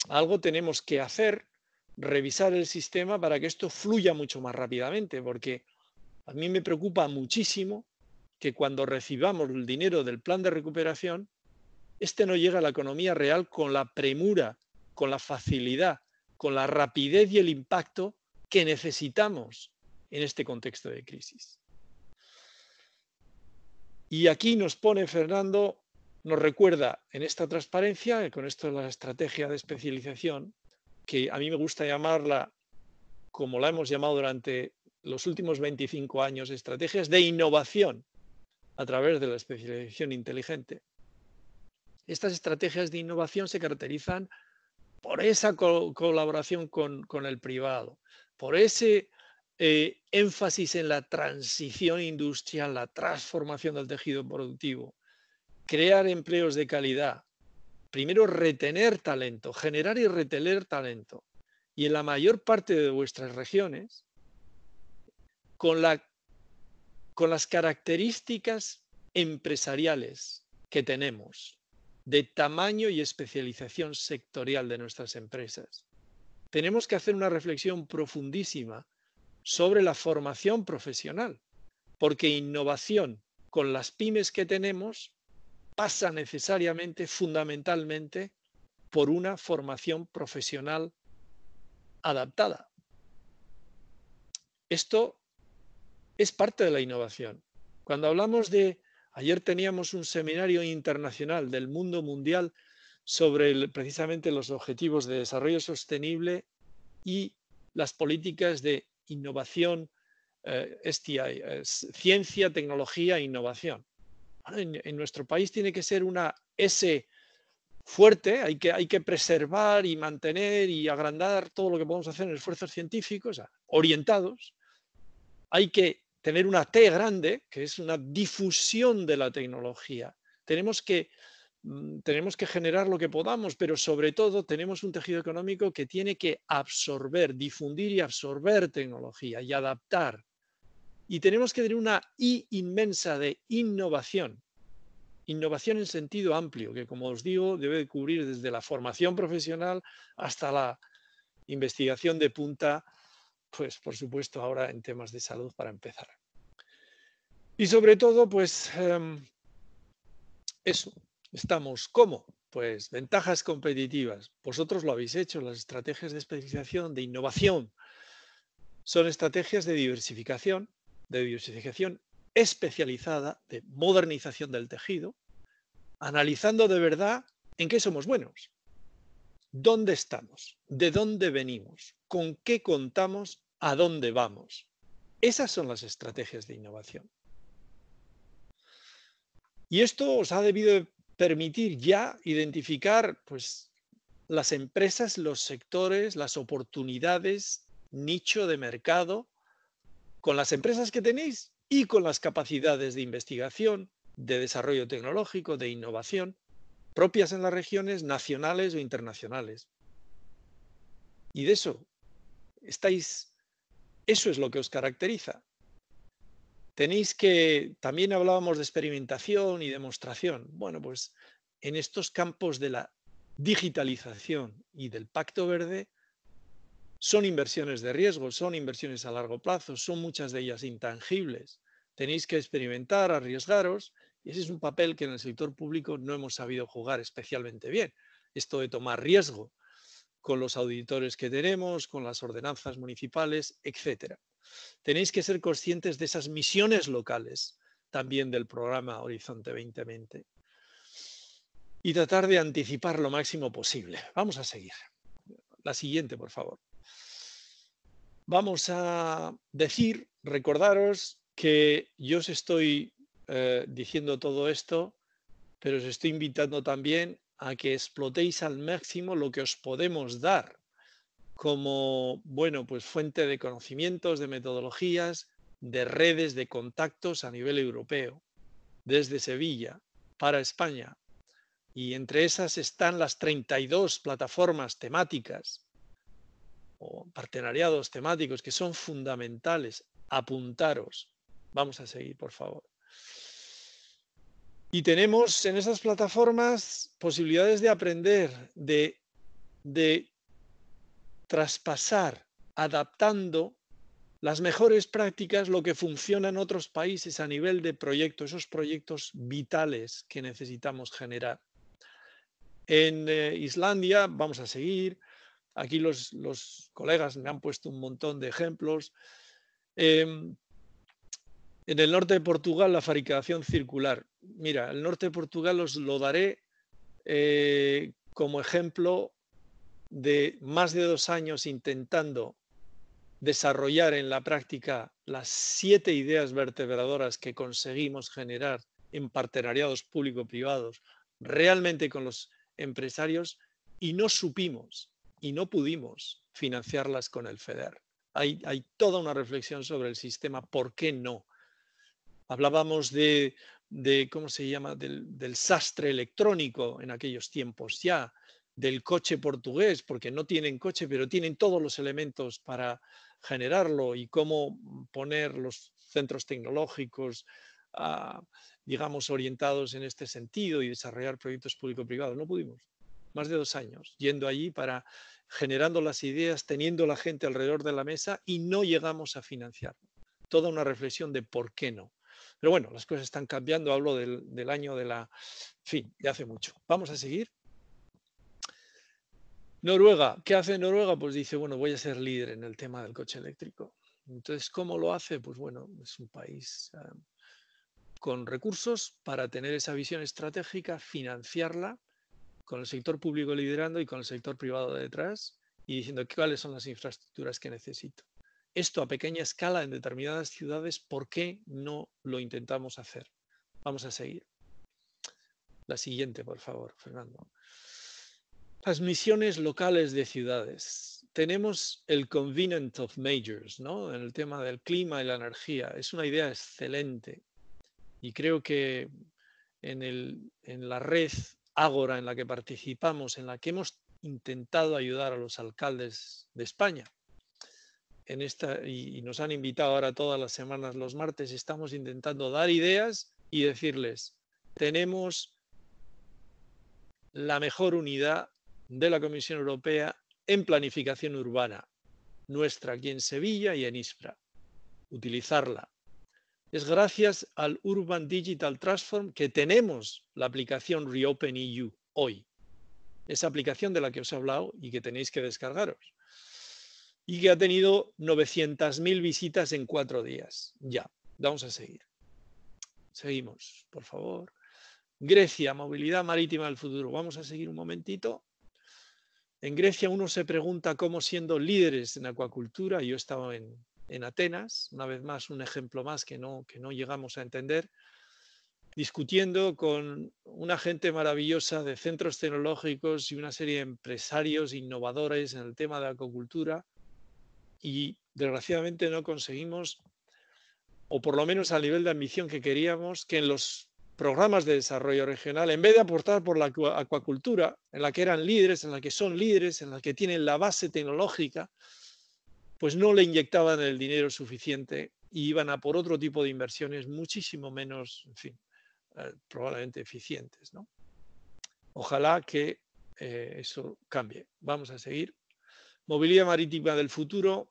Algo tenemos que hacer, revisar el sistema para que esto fluya mucho más rápidamente, porque a mí me preocupa muchísimo que cuando recibamos el dinero del plan de recuperación, este no llega a la economía real con la premura, con la facilidad, con la rapidez y el impacto que necesitamos en este contexto de crisis. Y aquí nos pone Fernando, nos recuerda en esta transparencia, con esto de la estrategia de especialización, que a mí me gusta llamarla, como la hemos llamado durante los últimos 25 años, estrategias de innovación a través de la especialización inteligente. Estas estrategias de innovación se caracterizan por esa colaboración con el privado, por ese énfasis en la transición industrial, la transformación del tejido productivo, crear empleos de calidad, primero retener talento, generar y retener talento. Y en la mayor parte de vuestras regiones, con las características empresariales que tenemos, de tamaño y especialización sectorial de nuestras empresas, tenemos que hacer una reflexión profundísima sobre la formación profesional, porque innovación con las pymes que tenemos pasa necesariamente, fundamentalmente, por una formación profesional adaptada. Esto es parte de la innovación. Cuando hablamos de, ayer teníamos un seminario internacional del mundo mundial sobre precisamente los objetivos de desarrollo sostenible y las políticas de innovación, STI, ciencia, tecnología e innovación. En nuestro país tiene que ser una S fuerte, hay que preservar y mantener y agrandar todo lo que podemos hacer en esfuerzos científicos orientados. Hay que tener una T grande, que es una difusión de la tecnología. Tenemos que generar lo que podamos, pero sobre todo tenemos un tejido económico que tiene que absorber, difundir y absorber tecnología y adaptar. Y tenemos que tener una I inmensa de innovación. Innovación en sentido amplio, que como os digo, debe cubrir desde la formación profesional hasta la investigación de punta, pues por supuesto ahora en temas de salud para empezar. Y sobre todo, pues eso, estamos, ¿cómo? Pues ventajas competitivas. Vosotros lo habéis hecho, las estrategias de especialización, de innovación, son estrategias de diversificación especializada, de modernización del tejido, analizando de verdad en qué somos buenos, dónde estamos, de dónde venimos, con qué contamos, a dónde vamos. Esas son las estrategias de innovación. Y esto os ha debido permitir ya identificar pues, las empresas, los sectores, las oportunidades, nicho de mercado, con las empresas que tenéis y con las capacidades de investigación, de desarrollo tecnológico, de innovación, propias en las regiones nacionales o internacionales. Y de eso eso es lo que os caracteriza. Tenéis que, también hablábamos de experimentación y demostración. Bueno, pues en estos campos de la digitalización y del Pacto Verde son inversiones de riesgo, son inversiones a largo plazo, son muchas de ellas intangibles. Tenéis que experimentar, arriesgaros, y ese es un papel que en el sector público no hemos sabido jugar especialmente bien. Esto de tomar riesgo con los auditores que tenemos, con las ordenanzas municipales, etcétera. Tenéis que ser conscientes de esas misiones locales también del programa Horizonte 2020 y tratar de anticipar lo máximo posible. Vamos a seguir. La siguiente, por favor. Vamos a decir, recordaros que yo os estoy diciendo todo esto, pero os estoy invitando también a que explotéis al máximo lo que os podemos dar como, bueno, pues fuente de conocimientos, de metodologías, de redes, de contactos a nivel europeo, desde Sevilla para España. Y entre esas están las 32 plataformas temáticas o partenariados temáticos que son fundamentales. Apuntaros. Vamos a seguir, por favor. Y tenemos en esas plataformas posibilidades de aprender, de traspasar, adaptando las mejores prácticas, lo que funciona en otros países a nivel de proyectos, esos proyectos vitales que necesitamos generar. En Islandia vamos a seguir. Aquí los colegas me han puesto un montón de ejemplos. En el norte de Portugal, la fabricación circular. Mira, el norte de Portugal os lo daré como ejemplo de más de 2 años intentando desarrollar en la práctica las 7 ideas vertebradoras que conseguimos generar en partenariados público-privados, realmente con los empresarios, y no supimos y no pudimos financiarlas con el FEDER. Hay toda una reflexión sobre el sistema, ¿por qué no? Hablábamos de ¿cómo se llama?, del sastre electrónico en aquellos tiempos ya, del coche portugués, porque no tienen coche, pero tienen todos los elementos para generarlo, y cómo poner los centros tecnológicos, digamos, orientados en este sentido y desarrollar proyectos público-privados. No pudimos. Más de 2 años yendo allí para generando las ideas, teniendo la gente alrededor de la mesa, y no llegamos a financiarlo. Toda una reflexión de por qué no. Pero bueno, las cosas están cambiando. Hablo del año de la... En fin, de hace mucho. Vamos a seguir. Noruega. ¿Qué hace Noruega? Pues dice, bueno, voy a ser líder en el tema del coche eléctrico. Entonces, ¿cómo lo hace? Pues bueno, es un país con recursos para tener esa visión estratégica, financiarla, con el sector público liderando y con el sector privado detrás, y diciendo cuáles son las infraestructuras que necesito. Esto a pequeña escala en determinadas ciudades, ¿por qué no lo intentamos hacer? Vamos a seguir. La siguiente, por favor, Fernando. Las misiones locales de ciudades. Tenemos el Covenant of Majors, ¿no?, en el tema del clima y la energía. Es una idea excelente. Y creo que en la red Ágora en la que participamos, en la que hemos intentado ayudar a los alcaldes de España, y nos han invitado ahora todas las semanas, los martes, estamos intentando dar ideas y decirles, tenemos la mejor unidad de la Comisión Europea en planificación urbana, nuestra aquí en Sevilla y en Ispra. Utilizarla. Es gracias al Urban Digital Transform que tenemos la aplicación Reopen EU hoy. Esa aplicación de la que os he hablado y que tenéis que descargaros. Y que ha tenido 900.000 visitas en 4 días. Ya, vamos a seguir. Seguimos, por favor. Grecia, movilidad marítima del futuro. Vamos a seguir un momentito. En Grecia uno se pregunta cómo, siendo líderes en acuacultura, yo estaba en Atenas, una vez más, un ejemplo más que no llegamos a entender, discutiendo con una gente maravillosa de centros tecnológicos y una serie de empresarios innovadores en el tema de acuacultura, y desgraciadamente no conseguimos, o por lo menos al nivel de ambición que queríamos, que en los programas de desarrollo regional, en vez de aportar por la acuacultura, en la que eran líderes, en la que son líderes, en la que tienen la base tecnológica, pues no le inyectaban el dinero suficiente y iban a por otro tipo de inversiones muchísimo menos, en fin, probablemente eficientes, ¿no? Ojalá que eso cambie. Vamos a seguir. Movilidad marítima del futuro.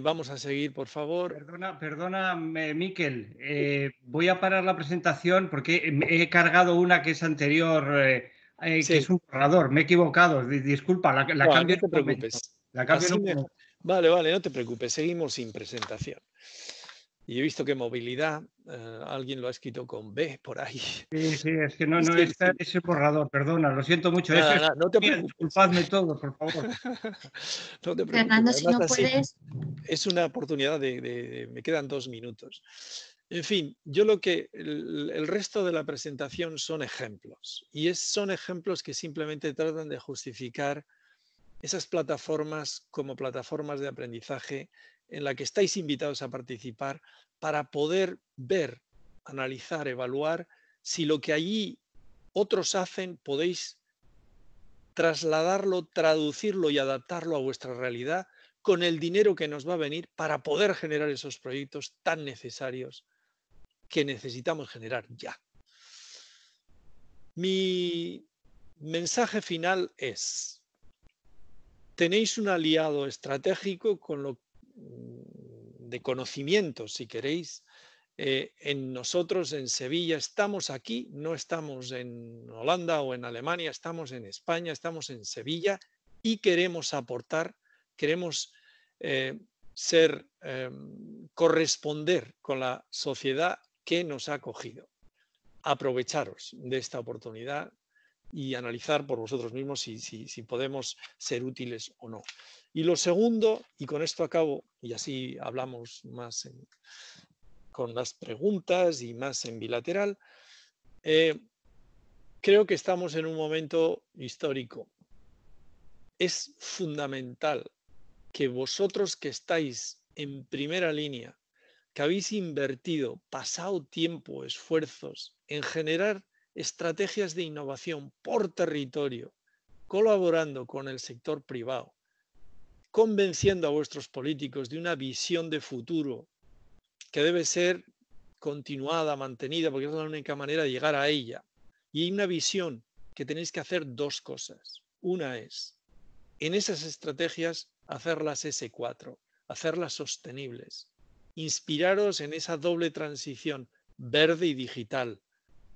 Vamos a seguir, por favor. Perdona, Miquel. Voy a parar la presentación porque he cargado una que es anterior, Sí. que es un borrador. Me he equivocado. Disculpa, la No, cambio no te en un momento. preocupes. La cambio en Así un momento. Vale, no te preocupes. Seguimos sin presentación. Y he visto que movilidad, alguien lo ha escrito con B por ahí. Sí, es que no está ese borrador, perdona, lo siento mucho. Nada, no te preocupes. Disculpadme todo, por favor. No te preocupes. Fernando, Además, si no puedes... es una oportunidad me quedan 2 minutos. En fin, yo el resto de la presentación son ejemplos. Y son ejemplos que simplemente tratan de justificar esas plataformas como plataformas de aprendizaje en la que estáis invitados a participar, para poder ver, analizar, evaluar si lo que allí otros hacen podéis trasladarlo, traducirlo y adaptarlo a vuestra realidad con el dinero que nos va a venir para poder generar esos proyectos tan necesarios que necesitamos generar ya. Mi mensaje final es: tenéis un aliado estratégico de conocimientos, si queréis, en nosotros, en Sevilla. Estamos aquí, no estamos en Holanda o en Alemania, estamos en España, estamos en Sevilla y queremos aportar, queremos corresponder con la sociedad que nos ha acogido. Aprovecharos de esta oportunidad y analizar por vosotros mismos si podemos ser útiles o no. Y lo segundo, y con esto acabo, y así hablamos más con las preguntas y más en bilateral, creo que estamos en un momento histórico. Es fundamental que vosotros que estáis en primera línea, que habéis invertido, pasado tiempo, esfuerzos en generar estrategias de innovación por territorio, colaborando con el sector privado, convenciendo a vuestros políticos de una visión de futuro que debe ser continuada, mantenida, porque es la única manera de llegar a ella. Y hay una visión que tenéis que hacer dos cosas. Una es, en esas estrategias, hacerlas S4, hacerlas sostenibles, inspiraros en esa doble transición verde y digital,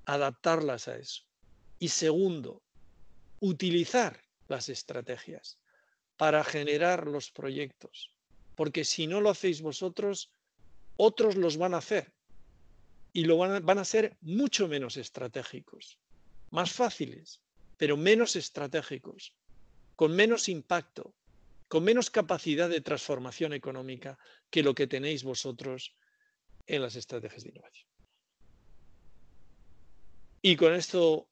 adaptarlas a eso. Y segundo, utilizar las estrategias para generar los proyectos, porque si no lo hacéis vosotros, otros los van a hacer y van a ser mucho menos estratégicos, más fáciles, pero menos estratégicos, con menos impacto, con menos capacidad de transformación económica que lo que tenéis vosotros en las estrategias de innovación. Y con esto,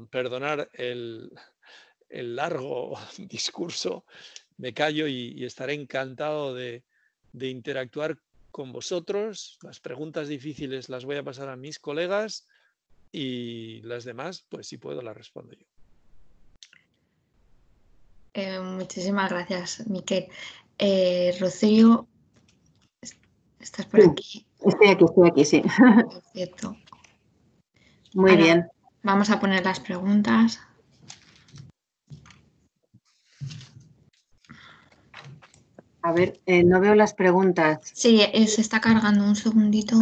perdonar el largo discurso, me callo y estaré encantado de interactuar con vosotros. Las preguntas difíciles las voy a pasar a mis colegas y las demás, pues si puedo, las respondo yo. Muchísimas gracias, Miquel. Rocío, ¿estás por aquí? Estoy aquí, sí. Perfecto. Muy Ahora, bien. vamos a poner las preguntas. A ver, no veo las preguntas. Sí, se está cargando, un segundito.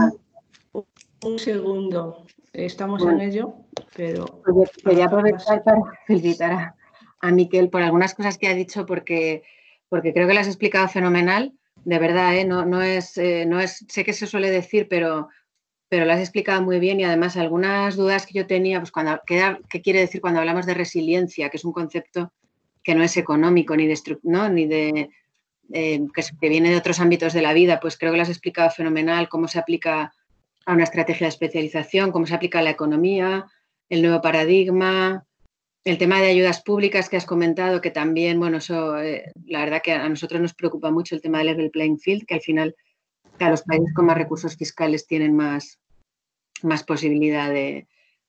Un segundo, estamos Bueno, en ello, pero... Quería aprovechar para felicitar a Miquel por algunas cosas que ha dicho porque creo que las has explicado fenomenal, de verdad, no es, sé que se suele decir, pero lo has explicado muy bien y además algunas dudas que yo tenía, pues ¿qué quiere decir cuando hablamos de resiliencia? Que es un concepto que no es económico ni de que viene de otros ámbitos de la vida, pues creo que lo has explicado fenomenal, cómo se aplica a una estrategia de especialización, cómo se aplica a la economía, el nuevo paradigma, el tema de ayudas públicas que has comentado, que también, bueno, eso, la verdad que a nosotros nos preocupa mucho el tema del level playing field, que al final los países con más recursos fiscales tienen más posibilidad de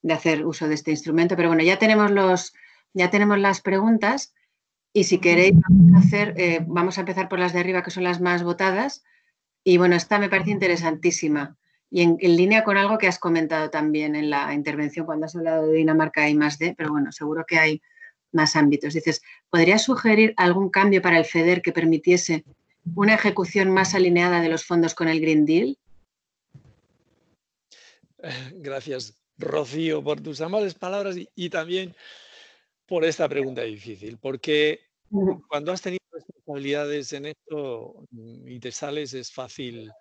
hacer uso de este instrumento. Pero bueno, ya tenemos las preguntas y si queréis vamos a empezar por las de arriba, que son las más votadas. Y bueno, esta me parece interesantísima y en línea con algo que has comentado también en la intervención cuando has hablado de Dinamarca y I+D, pero bueno, seguro que hay más ámbitos. Dices, ¿podrías sugerir algún cambio para el FEDER que permitiese una ejecución más alineada de los fondos con el Green Deal? Gracias, Rocío, por tus amables palabras y también por esta pregunta difícil, porque cuando has tenido responsabilidades en esto y te sales es fácil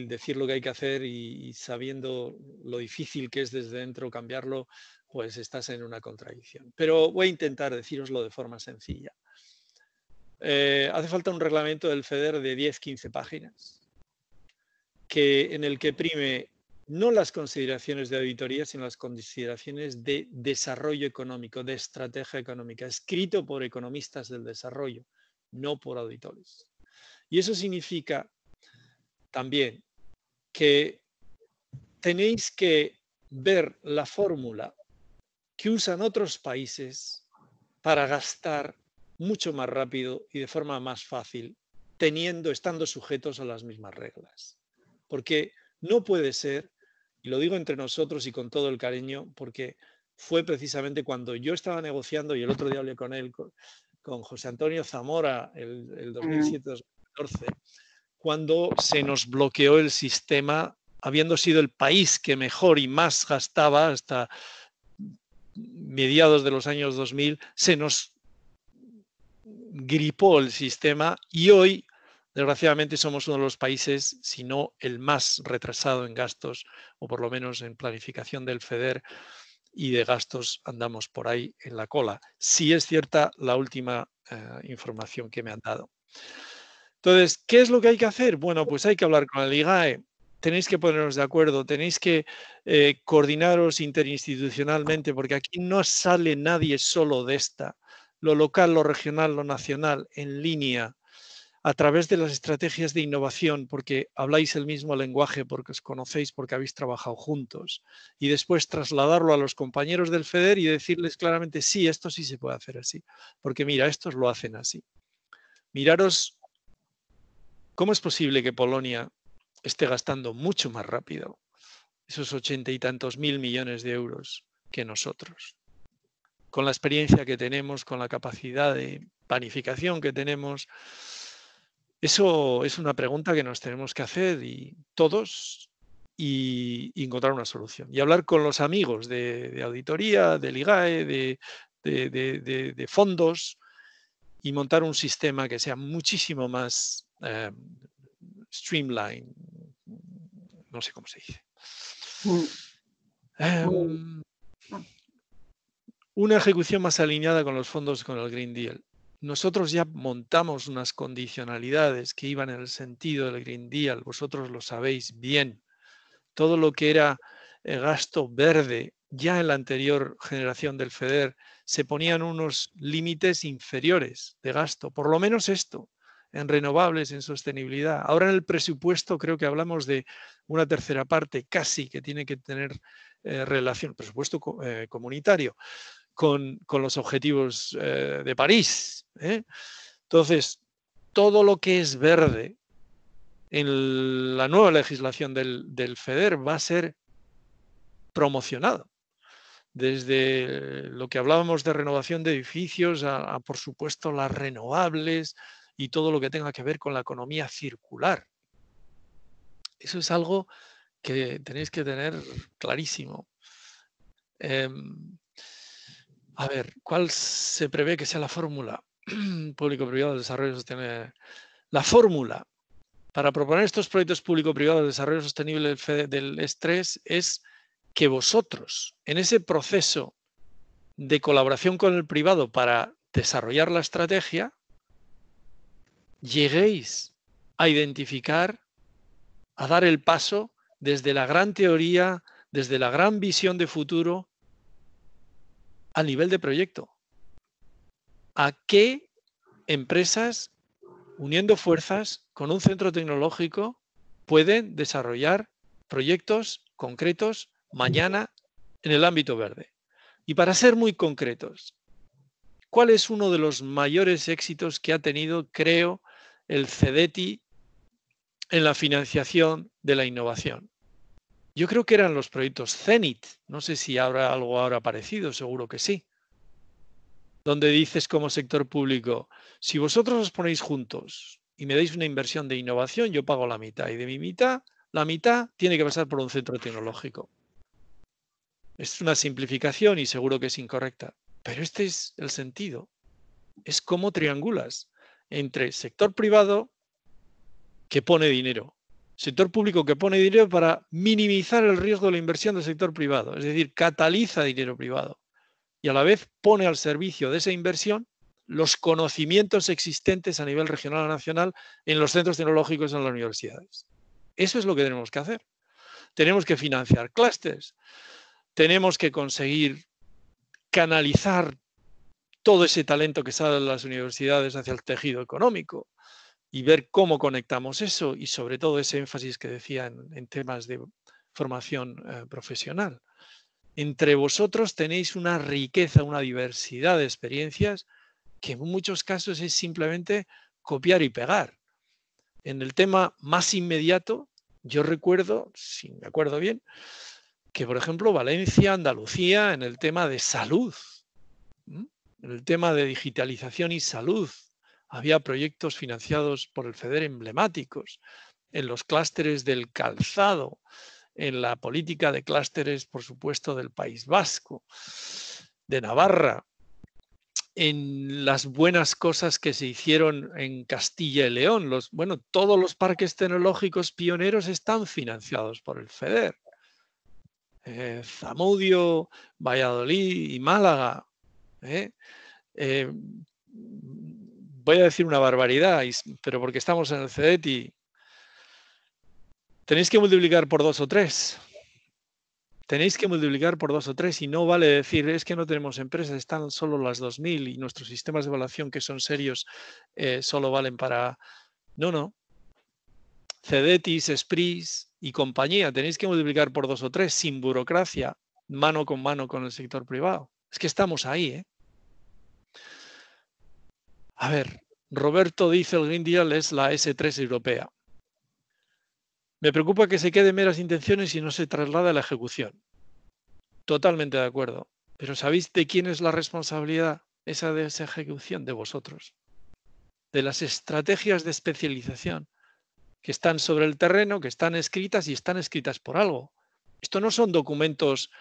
decir lo que hay que hacer y sabiendo lo difícil que es desde dentro cambiarlo, pues estás en una contradicción. Pero voy a intentar decíroslo de forma sencilla. Hace falta un reglamento del FEDER de 10-15 páginas en el que prime no las consideraciones de auditoría, sino las consideraciones de desarrollo económico, de estrategia económica, escrito por economistas del desarrollo, no por auditores. Y eso significa también que tenéis que ver la fórmula que usan otros países para gastar mucho más rápido y de forma más fácil, estando sujetos a las mismas reglas. Porque no puede ser, y lo digo entre nosotros y con todo el cariño, porque fue precisamente cuando yo estaba negociando, y el otro día hablé con él, con José Antonio Zamora, el 2007-2014, cuando se nos bloqueó el sistema, habiendo sido el país que mejor y más gastaba hasta mediados de los años 2000, se nos gripó el sistema y hoy, desgraciadamente, somos uno de los países, si no el más retrasado en gastos, o por lo menos en planificación del FEDER, y de gastos andamos por ahí en la cola. Sí es cierta la última información que me han dado. Entonces, ¿qué es lo que hay que hacer? Bueno, pues hay que hablar con el IGAE. Tenéis que poneros de acuerdo, tenéis que coordinaros interinstitucionalmente, porque aquí no sale nadie solo de esta. Lo local, lo regional, lo nacional, en línea, a través de las estrategias de innovación, porque habláis el mismo lenguaje, porque os conocéis, porque habéis trabajado juntos, y después trasladarlo a los compañeros del FEDER y decirles claramente, sí, esto sí se puede hacer así, porque mira, estos lo hacen así. Miraros, ¿cómo es posible que Polonia esté gastando mucho más rápido esos 80 y tantos mil millones de euros que nosotros? Con la experiencia que tenemos, con la capacidad de planificación que tenemos. Eso es una pregunta que nos tenemos que hacer y todos y encontrar una solución. Y hablar con los amigos de auditoría, del IGAE, de fondos y montar un sistema que sea muchísimo más streamline. No sé cómo se dice. Una ejecución más alineada con los fondos, con el Green Deal. Nosotros ya montamos unas condicionalidades que iban en el sentido del Green Deal, vosotros lo sabéis bien. Todo lo que era gasto verde, ya en la anterior generación del FEDER, se ponían unos límites inferiores de gasto, por lo menos esto, en renovables, en sostenibilidad. Ahora en el presupuesto creo que hablamos de una tercera parte casi que tiene que tener relación, presupuesto comunitario, con los objetivos de París. Entonces, todo lo que es verde en la nueva legislación del FEDER va a ser promocionado. Desde lo que hablábamos de renovación de edificios a, por supuesto, las renovables y todo lo que tenga que ver con la economía circular. Eso es algo que tenéis que tener clarísimo. A ver, ¿cuál se prevé que sea la fórmula público-privado de desarrollo sostenible? La fórmula para proponer estos proyectos público-privados de desarrollo sostenible del estrés es que vosotros, en ese proceso de colaboración con el privado para desarrollar la estrategia, lleguéis a identificar, a dar el paso desde la gran teoría, desde la gran visión de futuro, al nivel de proyecto. ¿A qué empresas, uniendo fuerzas con un centro tecnológico, pueden desarrollar proyectos concretos mañana en el ámbito verde? Y para ser muy concretos, ¿cuál es uno de los mayores éxitos que ha tenido, creo, el CEDETI en la financiación de la innovación? Yo creo que eran los proyectos CENIT. No sé si habrá algo ahora parecido, seguro que sí. Donde dices como sector público, si vosotros os ponéis juntos y me dais una inversión de innovación, yo pago la mitad. Y de mi mitad, la mitad tiene que pasar por un centro tecnológico. Es una simplificación y seguro que es incorrecta. Pero este es el sentido. Es cómo triangulas entre sector privado que pone dinero, sector público que pone dinero para minimizar el riesgo de la inversión del sector privado. Es decir, cataliza dinero privado. Y a la vez pone al servicio de esa inversión los conocimientos existentes a nivel regional o nacional en los centros tecnológicos en las universidades. Eso es lo que tenemos que hacer. Tenemos que financiar clústeres, tenemos que conseguir canalizar todo ese talento que sale de las universidades hacia el tejido económico y ver cómo conectamos eso y sobre todo ese énfasis que decía en temas de formación profesional. Entre vosotros tenéis una riqueza, una diversidad de experiencias que en muchos casos es simplemente copiar y pegar. En el tema más inmediato, yo recuerdo, si me acuerdo bien, que, por ejemplo, Valencia, Andalucía, en el tema de salud, en el tema de digitalización y salud, había proyectos financiados por el FEDER emblemáticos, en los clústeres del calzado, en la política de clústeres, por supuesto, del País Vasco, de Navarra, en las buenas cosas que se hicieron en Castilla y León. Todos los parques tecnológicos pioneros están financiados por el FEDER. Zamudio, Valladolid y Málaga. Voy a decir una barbaridad, pero porque estamos en el CEDETI. Tenéis que multiplicar por 2 o 3. Tenéis que multiplicar por 2 o 3 y no vale decir es que no tenemos empresas, están solo las 2000 y nuestros sistemas de evaluación que son serios solo valen para... No. CEDETIS, SPRIS y compañía, tenéis que multiplicar por 2 o 3 sin burocracia, mano con el sector privado. Es que estamos ahí, ¿eh? A ver, Roberto dice el Green Deal es la S3 europea. Me preocupa que se quede meras intenciones y no se traslade a la ejecución. Totalmente de acuerdo. Pero ¿sabéis de quién es la responsabilidad de esa ejecución? De vosotros. De las estrategias de especialización que están sobre el terreno, que están escritas y están escritas por algo. Esto no son documentos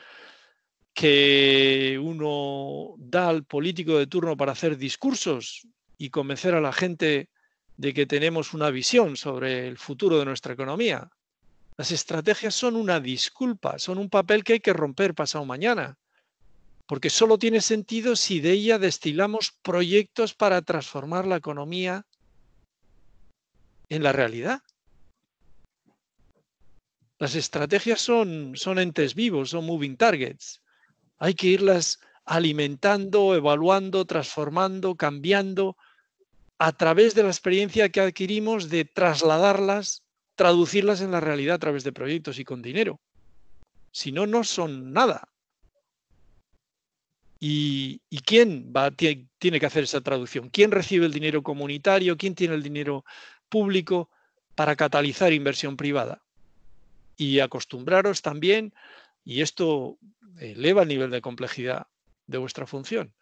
que uno da al político de turno para hacer discursos y convencer a la gente de que tenemos una visión sobre el futuro de nuestra economía. Las estrategias son una disculpa, son un papel que hay que romper pasado mañana, porque solo tiene sentido si de ella destilamos proyectos para transformar la economía en la realidad. Las estrategias son entes vivos, son moving targets. Hay que irlas alimentando, evaluando, transformando, cambiando a través de la experiencia que adquirimos de trasladarlas, traducirlas en la realidad a través de proyectos y con dinero. Si no, no son nada. ¿Y quién tiene que hacer esa traducción? ¿Quién recibe el dinero comunitario? ¿Quién tiene el dinero público para catalizar inversión privada? Y acostumbraros también, y esto eleva el nivel de complejidad de vuestra función,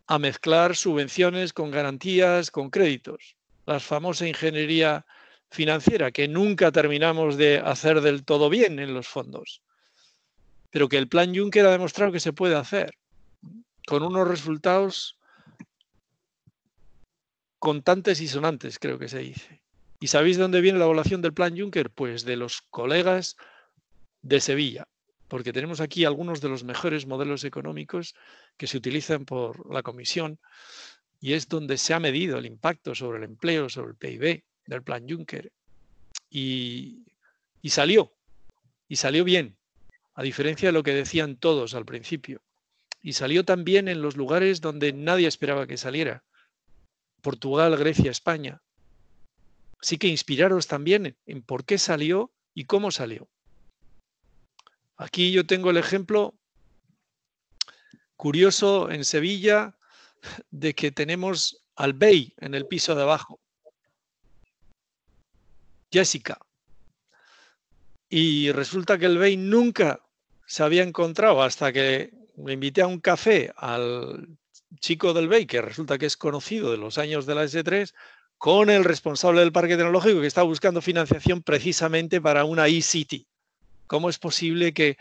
a mezclar subvenciones con garantías, con créditos. La famosa ingeniería financiera que nunca terminamos de hacer del todo bien en los fondos, pero que el plan Juncker ha demostrado que se puede hacer con unos resultados contantes y sonantes, creo que se dice. ¿Y sabéis de dónde viene la evaluación del plan Juncker? Pues de los colegas de Sevilla, porque tenemos aquí algunos de los mejores modelos económicos que se utilizan por la Comisión y es donde se ha medido el impacto sobre el empleo, sobre el PIB del plan Juncker. Y salió bien, a diferencia de lo que decían todos al principio. Y salió también en los lugares donde nadie esperaba que saliera. Portugal, Grecia, España. Así que inspiraros también en por qué salió y cómo salió. Aquí yo tengo el ejemplo curioso en Sevilla de que tenemos al BEI en el piso de abajo. Jessica. Y resulta que el BEI nunca se había encontrado hasta que le invité a un café al chico del BEI, que resulta que es conocido de los años de la S3, con el responsable del parque tecnológico que está buscando financiación precisamente para una eCity. ¿Cómo es posible que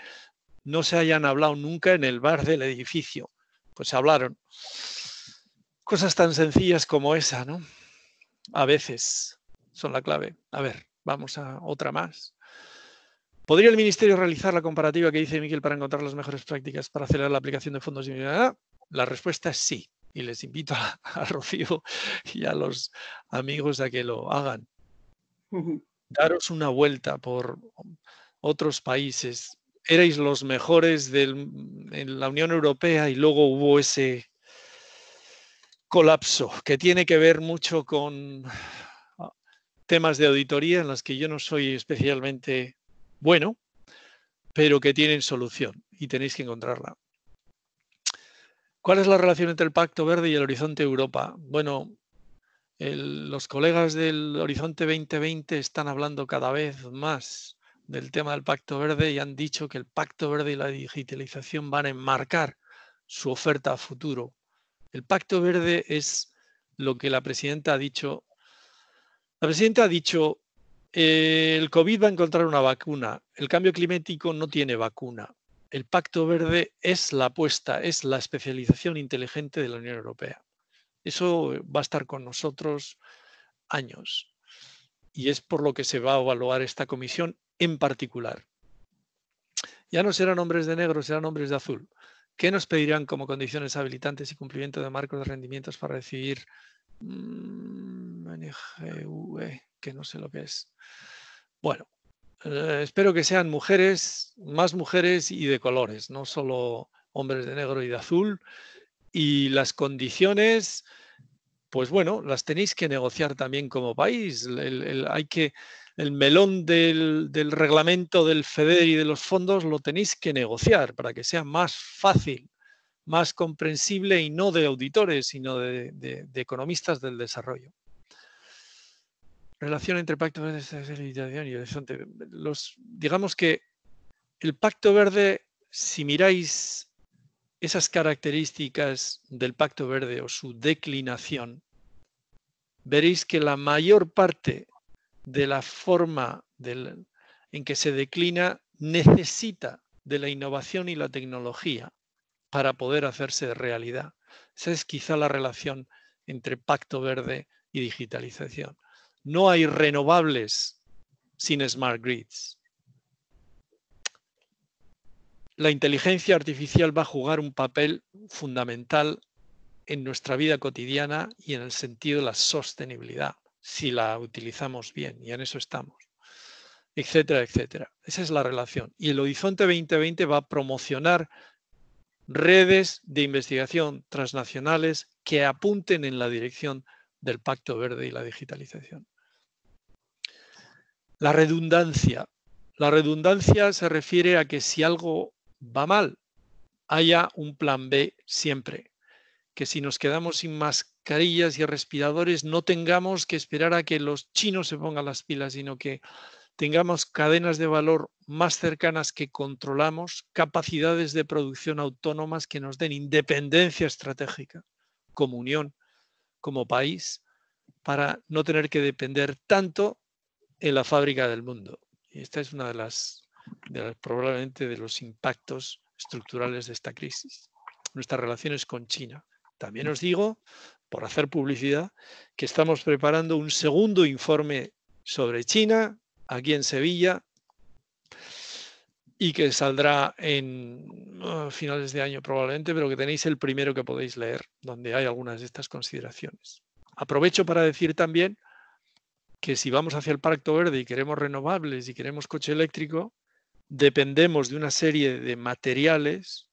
no se hayan hablado nunca en el bar del edificio? Pues se hablaron. Cosas tan sencillas como esa, ¿no? A veces son la clave. A ver, vamos a otra más. ¿Podría el Ministerio realizar la comparativa que dice Miquel para encontrar las mejores prácticas para acelerar la aplicación de fondos? La respuesta es sí. Y les invito a Rocío y a los amigos a que lo hagan. Daros una vuelta por otros países. Erais los mejores en la Unión Europea y luego hubo ese colapso que tiene que ver mucho con temas de auditoría en las que yo no soy especialmente bueno, pero que tienen solución y tenéis que encontrarla. ¿Cuál es la relación entre el Pacto Verde y el Horizonte Europa? Bueno, los colegas del Horizonte 2020 están hablando cada vez más del tema del Pacto Verde y han dicho que el Pacto Verde y la digitalización van a enmarcar su oferta a futuro. El Pacto Verde es lo que la presidenta ha dicho. La presidenta ha dicho, el COVID va a encontrar una vacuna, el cambio climático no tiene vacuna. El Pacto Verde es la apuesta, es la especialización inteligente de la Unión Europea. Eso va a estar con nosotros años y es por lo que se va a evaluar esta comisión en particular. Ya no serán hombres de negro, serán hombres de azul. ¿Qué nos pedirán como condiciones habilitantes y cumplimiento de marcos de rendimientos para recibir NGV, que no sé lo que es? Bueno, espero que sean mujeres, más mujeres y de colores, no solo hombres de negro y de azul. Y las condiciones, pues bueno, las tenéis que negociar también como país. El melón del reglamento del FEDER y de los fondos lo tenéis que negociar para que sea más fácil, más comprensible y no de auditores, sino de economistas del desarrollo. Relación entre Pacto Verde y Horizonte. Digamos que el Pacto Verde, si miráis esas características del Pacto Verde o su declinación, veréis que la mayor parte de la forma en que se declina necesita de la innovación y la tecnología para poder hacerse realidad. Esa es quizá la relación entre Pacto Verde y digitalización. No hay renovables sin smart grids. La inteligencia artificial va a jugar un papel fundamental en nuestra vida cotidiana y en el sentido de la sostenibilidad, si la utilizamos bien, y en eso estamos, etcétera, etcétera. Esa es la relación. Y el Horizonte 2020 va a promocionar redes de investigación transnacionales que apunten en la dirección del Pacto Verde y la digitalización. La redundancia. La redundancia se refiere a que si algo va mal, haya un plan B siempre. Que si nos quedamos sin mascarillas y respiradores, no tengamos que esperar a que los chinos se pongan las pilas, sino que tengamos cadenas de valor más cercanas que controlamos, capacidades de producción autónomas que nos den independencia estratégica como Unión, como país, para no tener que depender tanto en la fábrica del mundo. Y esta es una probablemente de los impactos estructurales de esta crisis. Nuestras relaciones con China. También os digo, por hacer publicidad, que estamos preparando un segundo informe sobre China aquí en Sevilla y que saldrá en finales de año probablemente, pero que tenéis el primero que podéis leer, donde hay algunas de estas consideraciones. Aprovecho para decir también que si vamos hacia el Pacto Verde y queremos renovables y queremos coche eléctrico, dependemos de una serie de materiales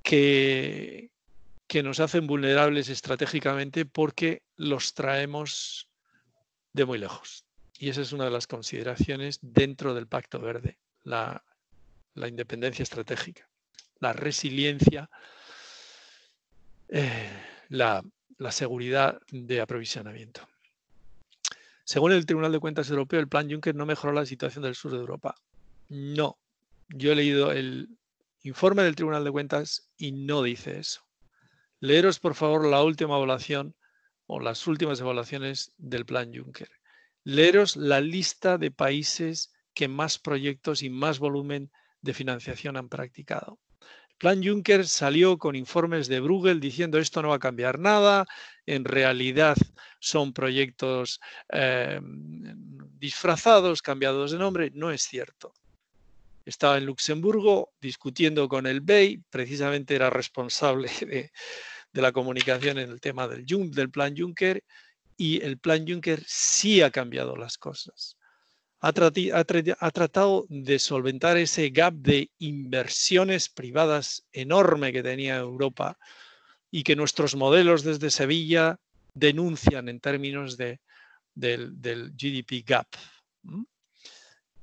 que nos hacen vulnerables estratégicamente porque los traemos de muy lejos. Y esa es una de las consideraciones dentro del Pacto Verde, la independencia estratégica, la resiliencia, la seguridad de aprovisionamiento. Según el Tribunal de Cuentas Europeo, el Plan Juncker no mejoró la situación del sur de Europa. No, yo he leído el informe del Tribunal de Cuentas y no dice eso. Leeros, por favor, la última evaluación o las últimas evaluaciones del Plan Juncker. Leeros la lista de países que más proyectos y más volumen de financiación han practicado. El Plan Juncker salió con informes de Bruegel diciendo esto no va a cambiar nada, en realidad son proyectos disfrazados, cambiados de nombre. No es cierto. Estaba en Luxemburgo discutiendo con el BEI, precisamente era responsable de la comunicación en el tema del Plan Juncker, y el Plan Juncker sí ha cambiado las cosas. Ha tratado de solventar ese gap de inversiones privadas enorme que tenía Europa y que nuestros modelos desde Sevilla denuncian en términos del GDP gap.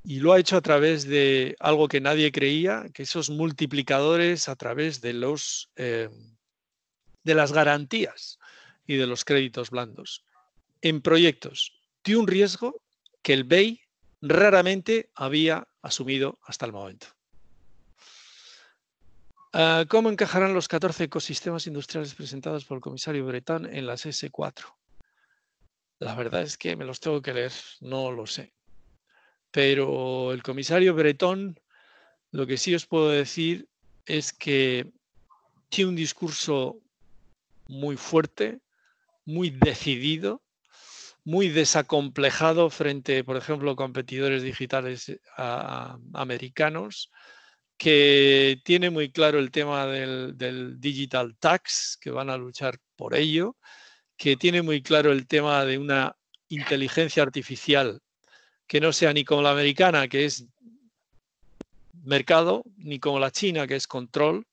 Y lo ha hecho a través de algo que nadie creía, que esos multiplicadores a través de las garantías y de los créditos blandos en proyectos de un riesgo que el BEI raramente había asumido hasta el momento. ¿Cómo encajarán los 14 ecosistemas industriales presentados por el comisario Breton en las S4? La verdad es que me los tengo que leer, no lo sé. Pero el comisario Breton, lo que sí os puedo decir es que tiene un discurso muy fuerte, muy decidido, muy desacomplejado frente, por ejemplo, a competidores digitales americanos, que tiene muy claro el tema del digital tax, que van a luchar por ello, que tiene muy claro el tema de una inteligencia artificial que no sea ni como la americana, que es mercado, ni como la china, que es control,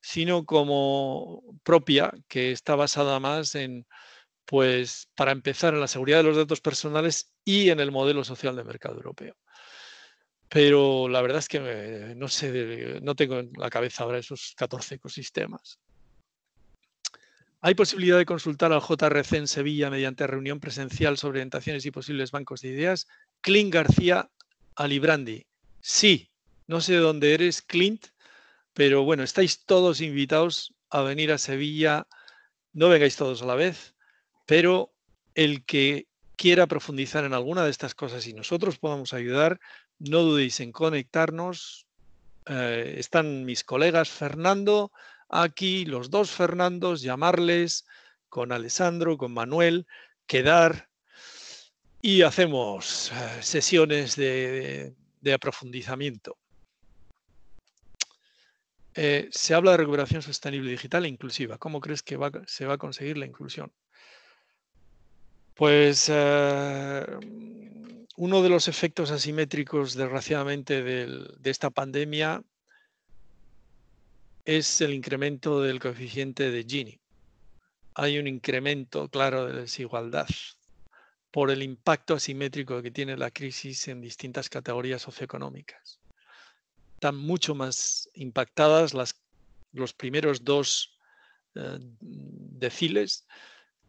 sino como propia, que está basada más en, pues, para empezar, en la seguridad de los datos personales y en el modelo social de mercado europeo. Pero la verdad es que no sé, no tengo en la cabeza ahora esos 14 ecosistemas. ¿Hay posibilidad de consultar al JRC en Sevilla mediante reunión presencial sobre orientaciones y posibles bancos de ideas? Clint García Alibrandi. Sí, no sé de dónde eres, Clint, pero bueno, estáis todos invitados a venir a Sevilla. No vengáis todos a la vez, pero el que quiera profundizar en alguna de estas cosas y nosotros podamos ayudar, no dudéis en conectarnos. Están mis colegas Fernando, aquí los dos Fernandos, llamarles con Alessandro, con Manuel, quedar y hacemos sesiones de aprofundizamiento. Se habla de recuperación sostenible digital e inclusiva. ¿Cómo crees que se va a conseguir la inclusión? Pues uno de los efectos asimétricos, desgraciadamente, de esta pandemia es el incremento del coeficiente de Gini. Hay un incremento claro de desigualdad por el impacto asimétrico que tiene la crisis en distintas categorías socioeconómicas. Están mucho más impactadas los primeros dos deciles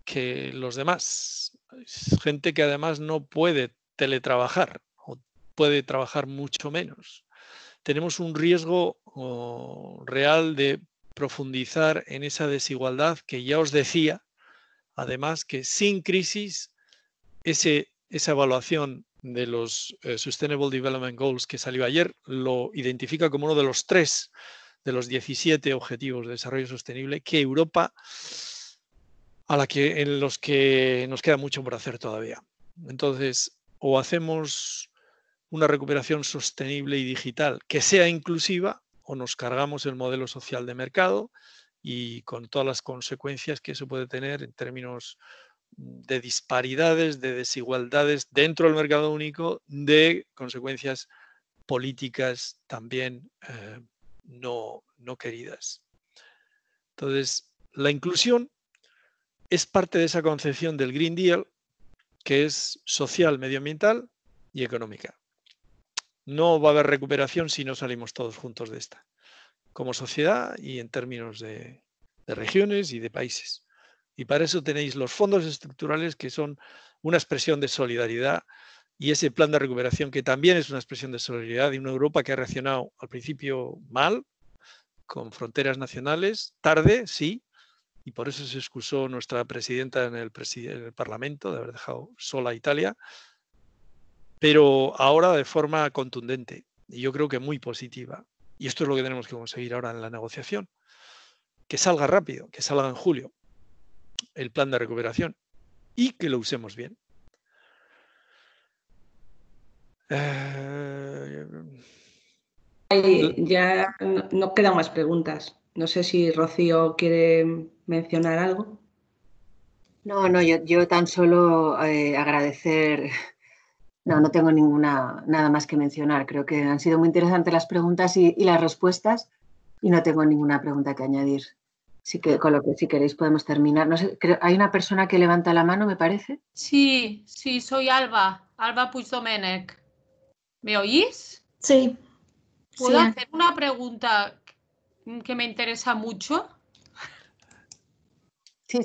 que los demás. Es gente que además no puede teletrabajar o puede trabajar mucho menos. Tenemos un riesgo real de profundizar en esa desigualdad que ya os decía, además que sin crisis, esa evaluación de los Sustainable Development Goals que salió ayer lo identifica como uno de los 3 de los 17 objetivos de desarrollo sostenible que Europa, en los que nos queda mucho por hacer todavía. Entonces, o hacemos una recuperación sostenible y digital que sea inclusiva, o nos cargamos el modelo social de mercado y con todas las consecuencias que eso puede tener en términos de disparidades, de desigualdades dentro del mercado único, de consecuencias políticas también no queridas. Entonces, la inclusión es parte de esa concepción del Green Deal, que es social, medioambiental y económica. No va a haber recuperación si no salimos todos juntos de esta, como sociedad y en términos de regiones y de países. Y para eso tenéis los fondos estructurales, que son una expresión de solidaridad, y ese plan de recuperación, que también es una expresión de solidaridad de una Europa que ha reaccionado al principio mal, con fronteras nacionales, tarde, sí, y por eso se excusó nuestra presidenta en el Parlamento de haber dejado sola a Italia, pero ahora de forma contundente y yo creo que muy positiva. Y esto es lo que tenemos que conseguir ahora en la negociación. Que salga rápido, que salga en julio el plan de recuperación y que lo usemos bien. Ya no quedan más preguntas. No sé si Rocío quiere mencionar algo. No, yo tan solo agradecer. No tengo nada más que mencionar. Creo que han sido muy interesantes las preguntas y las respuestas y no tengo ninguna pregunta que añadir. Así que con lo que si queréis podemos terminar. No sé, hay una persona que levanta la mano, me parece. Sí, soy Alba Puigdomènech. ¿Me oís? Sí. ¿Puedo Sí. hacer una pregunta que me interesa mucho? Sí.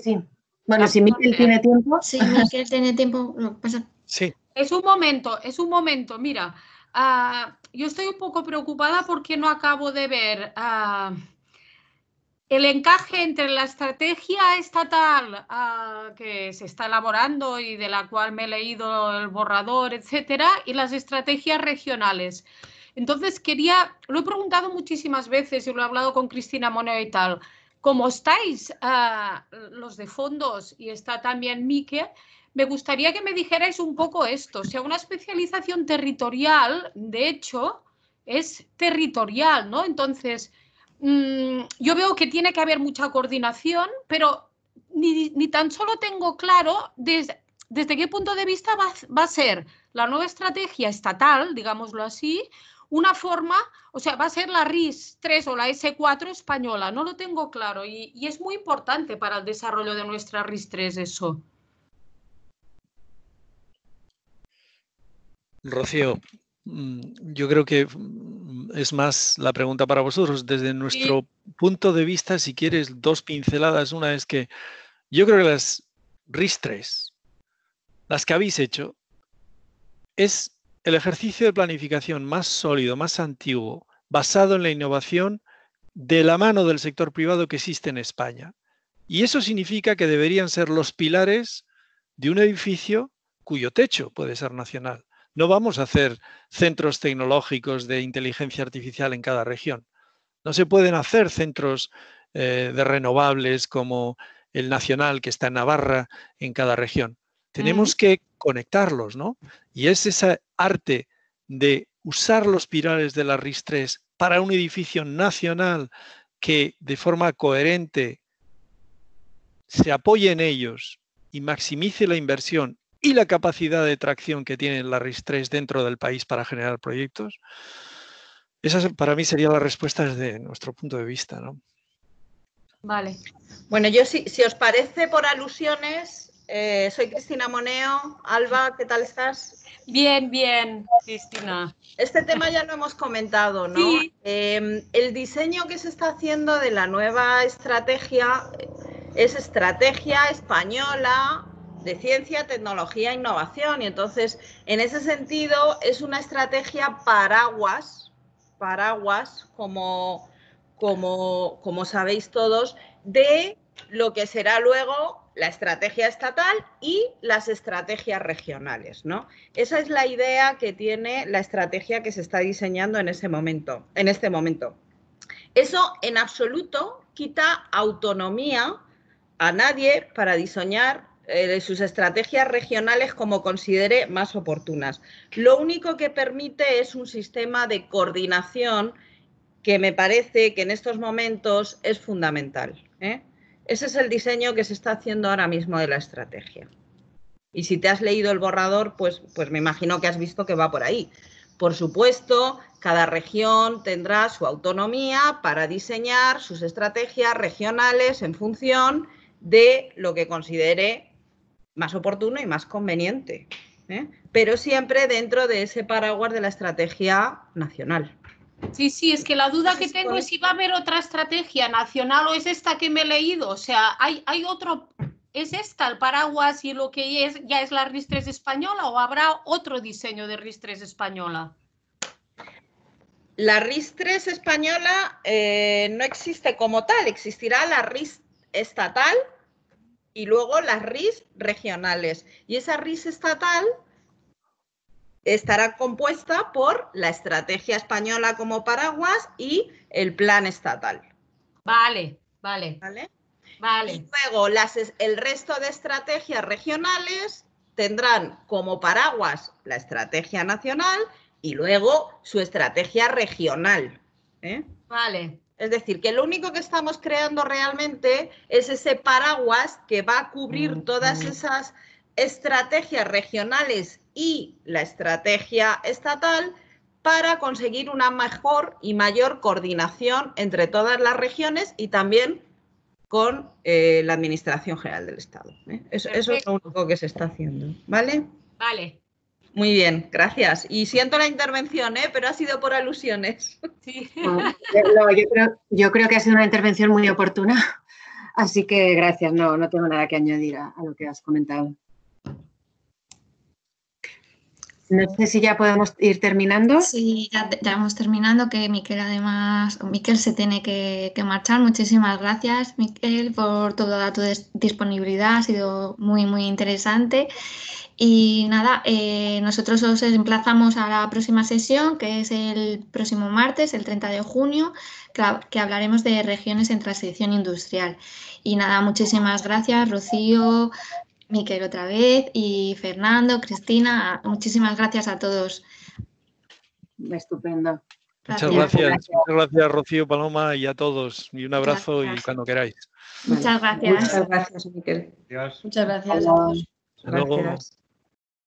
Bueno, si Miquel tiene tiempo. Sí, Miquel tiene tiempo. Lo que pasa. Sí. Es un momento, mira. Yo estoy un poco preocupada porque no acabo de ver el encaje entre la estrategia estatal que se está elaborando y de la cual me he leído el borrador, etcétera, y las estrategias regionales. Entonces lo he preguntado muchísimas veces y lo he hablado con Cristina Moneo y tal. Como estáis los de fondos y está también Mike, me gustaría que me dijerais un poco esto. O sea, una especialización territorial, de hecho, es territorial, ¿no? Entonces, yo veo que tiene que haber mucha coordinación, pero ni tan solo tengo claro desde qué punto de vista va a ser la nueva estrategia estatal, digámoslo así, una forma, o sea, va a ser la RIS3 o la S4 española, no lo tengo claro y es muy importante para el desarrollo de nuestra RIS3 eso. Rocío, yo creo que es más la pregunta para vosotros. Desde nuestro punto de vista, si quieres, 2 pinceladas. Una es que yo creo que las RIS3, las que habéis hecho, es el ejercicio de planificación más sólido, más antiguo, basado en la innovación de la mano del sector privado que existe en España. Y eso significa que deberían ser los pilares de un edificio cuyo techo puede ser nacional. No vamos a hacer centros tecnológicos de inteligencia artificial en cada región. No se pueden hacer centros de renovables como el nacional que está en Navarra en cada región. Tenemos que conectarlos, ¿no? Y es ese arte de usar los pilares de la RIS3 para un edificio nacional que de forma coherente se apoye en ellos y maximice la inversión y la capacidad de tracción que tiene la RIS3 dentro del país para generar proyectos. Esa para mí sería la respuesta desde nuestro punto de vista, ¿no? Vale. Bueno, yo si os parece por alusiones, soy Cristina Moneo. Alba, ¿qué tal estás? Bien, Cristina. Este tema ya lo hemos comentado, ¿no? Sí. El diseño que se está haciendo de la nueva estrategia es estrategia española de ciencia, tecnología e innovación. Y entonces, en ese sentido, es una estrategia paraguas, como sabéis todos, de lo que será luego la estrategia estatal y las estrategias regionales, ¿no? Esa es la idea que tiene la estrategia que se está diseñando en este momento. Eso en absoluto quita autonomía a nadie para diseñar sus estrategias regionales como considere más oportunas. Lo único que permite es un sistema de coordinación que me parece que en estos momentos es fundamental, ¿eh? Ese es el diseño que se está haciendo ahora mismo de la estrategia. Y si te has leído el borrador, pues me imagino que has visto que va por ahí. Por supuesto, cada región tendrá su autonomía para diseñar sus estrategias regionales en función de lo que considere más oportuno y más conveniente, ¿eh? Pero siempre dentro de ese paraguas de la estrategia nacional. Sí, es que la duda que tengo es si va a haber otra estrategia nacional o es esta que me he leído. O sea, hay otro, ¿es esta el paraguas y lo que ya es la RIS3 española o habrá otro diseño de RIS3 española? La RIS3 española no existe como tal, existirá la RIS estatal y luego las RIS regionales. Y esa RIS estatal estará compuesta por la estrategia española como paraguas y el plan estatal. Vale. Y luego el resto de estrategias regionales tendrán como paraguas la estrategia nacional y luego su estrategia regional, ¿eh? Vale. Es decir, que lo único que estamos creando realmente es ese paraguas que va a cubrir todas esas estrategias regionales y la estrategia estatal para conseguir una mejor y mayor coordinación entre todas las regiones y también con la Administración General del Estado, ¿eh? Eso es lo único que se está haciendo, ¿vale? Vale. Muy bien, gracias. Y siento la intervención, pero ha sido por alusiones. Sí. No, yo creo que ha sido una intervención muy oportuna, así que gracias, no tengo nada que añadir a lo que has comentado. No sé si ya podemos ir terminando. Sí, ya vamos terminando, que Miquel además, Miquel se tiene que marchar. Muchísimas gracias, Miquel, por toda tu disponibilidad, ha sido muy, muy interesante. Y nada, nosotros os emplazamos a la próxima sesión, que es el próximo martes, el 30 de junio, que hablaremos de regiones en transición industrial. Y nada, muchísimas gracias, Rocío, Miquel otra vez, y Fernando, Cristina, muchísimas gracias a todos. Estupendo. Muchas gracias, Rocío, Paloma, y a todos. Y un abrazo y cuando queráis. Muchas gracias. Muchas gracias, Miquel. Adiós. Muchas gracias a todos. Hasta luego. Gracias.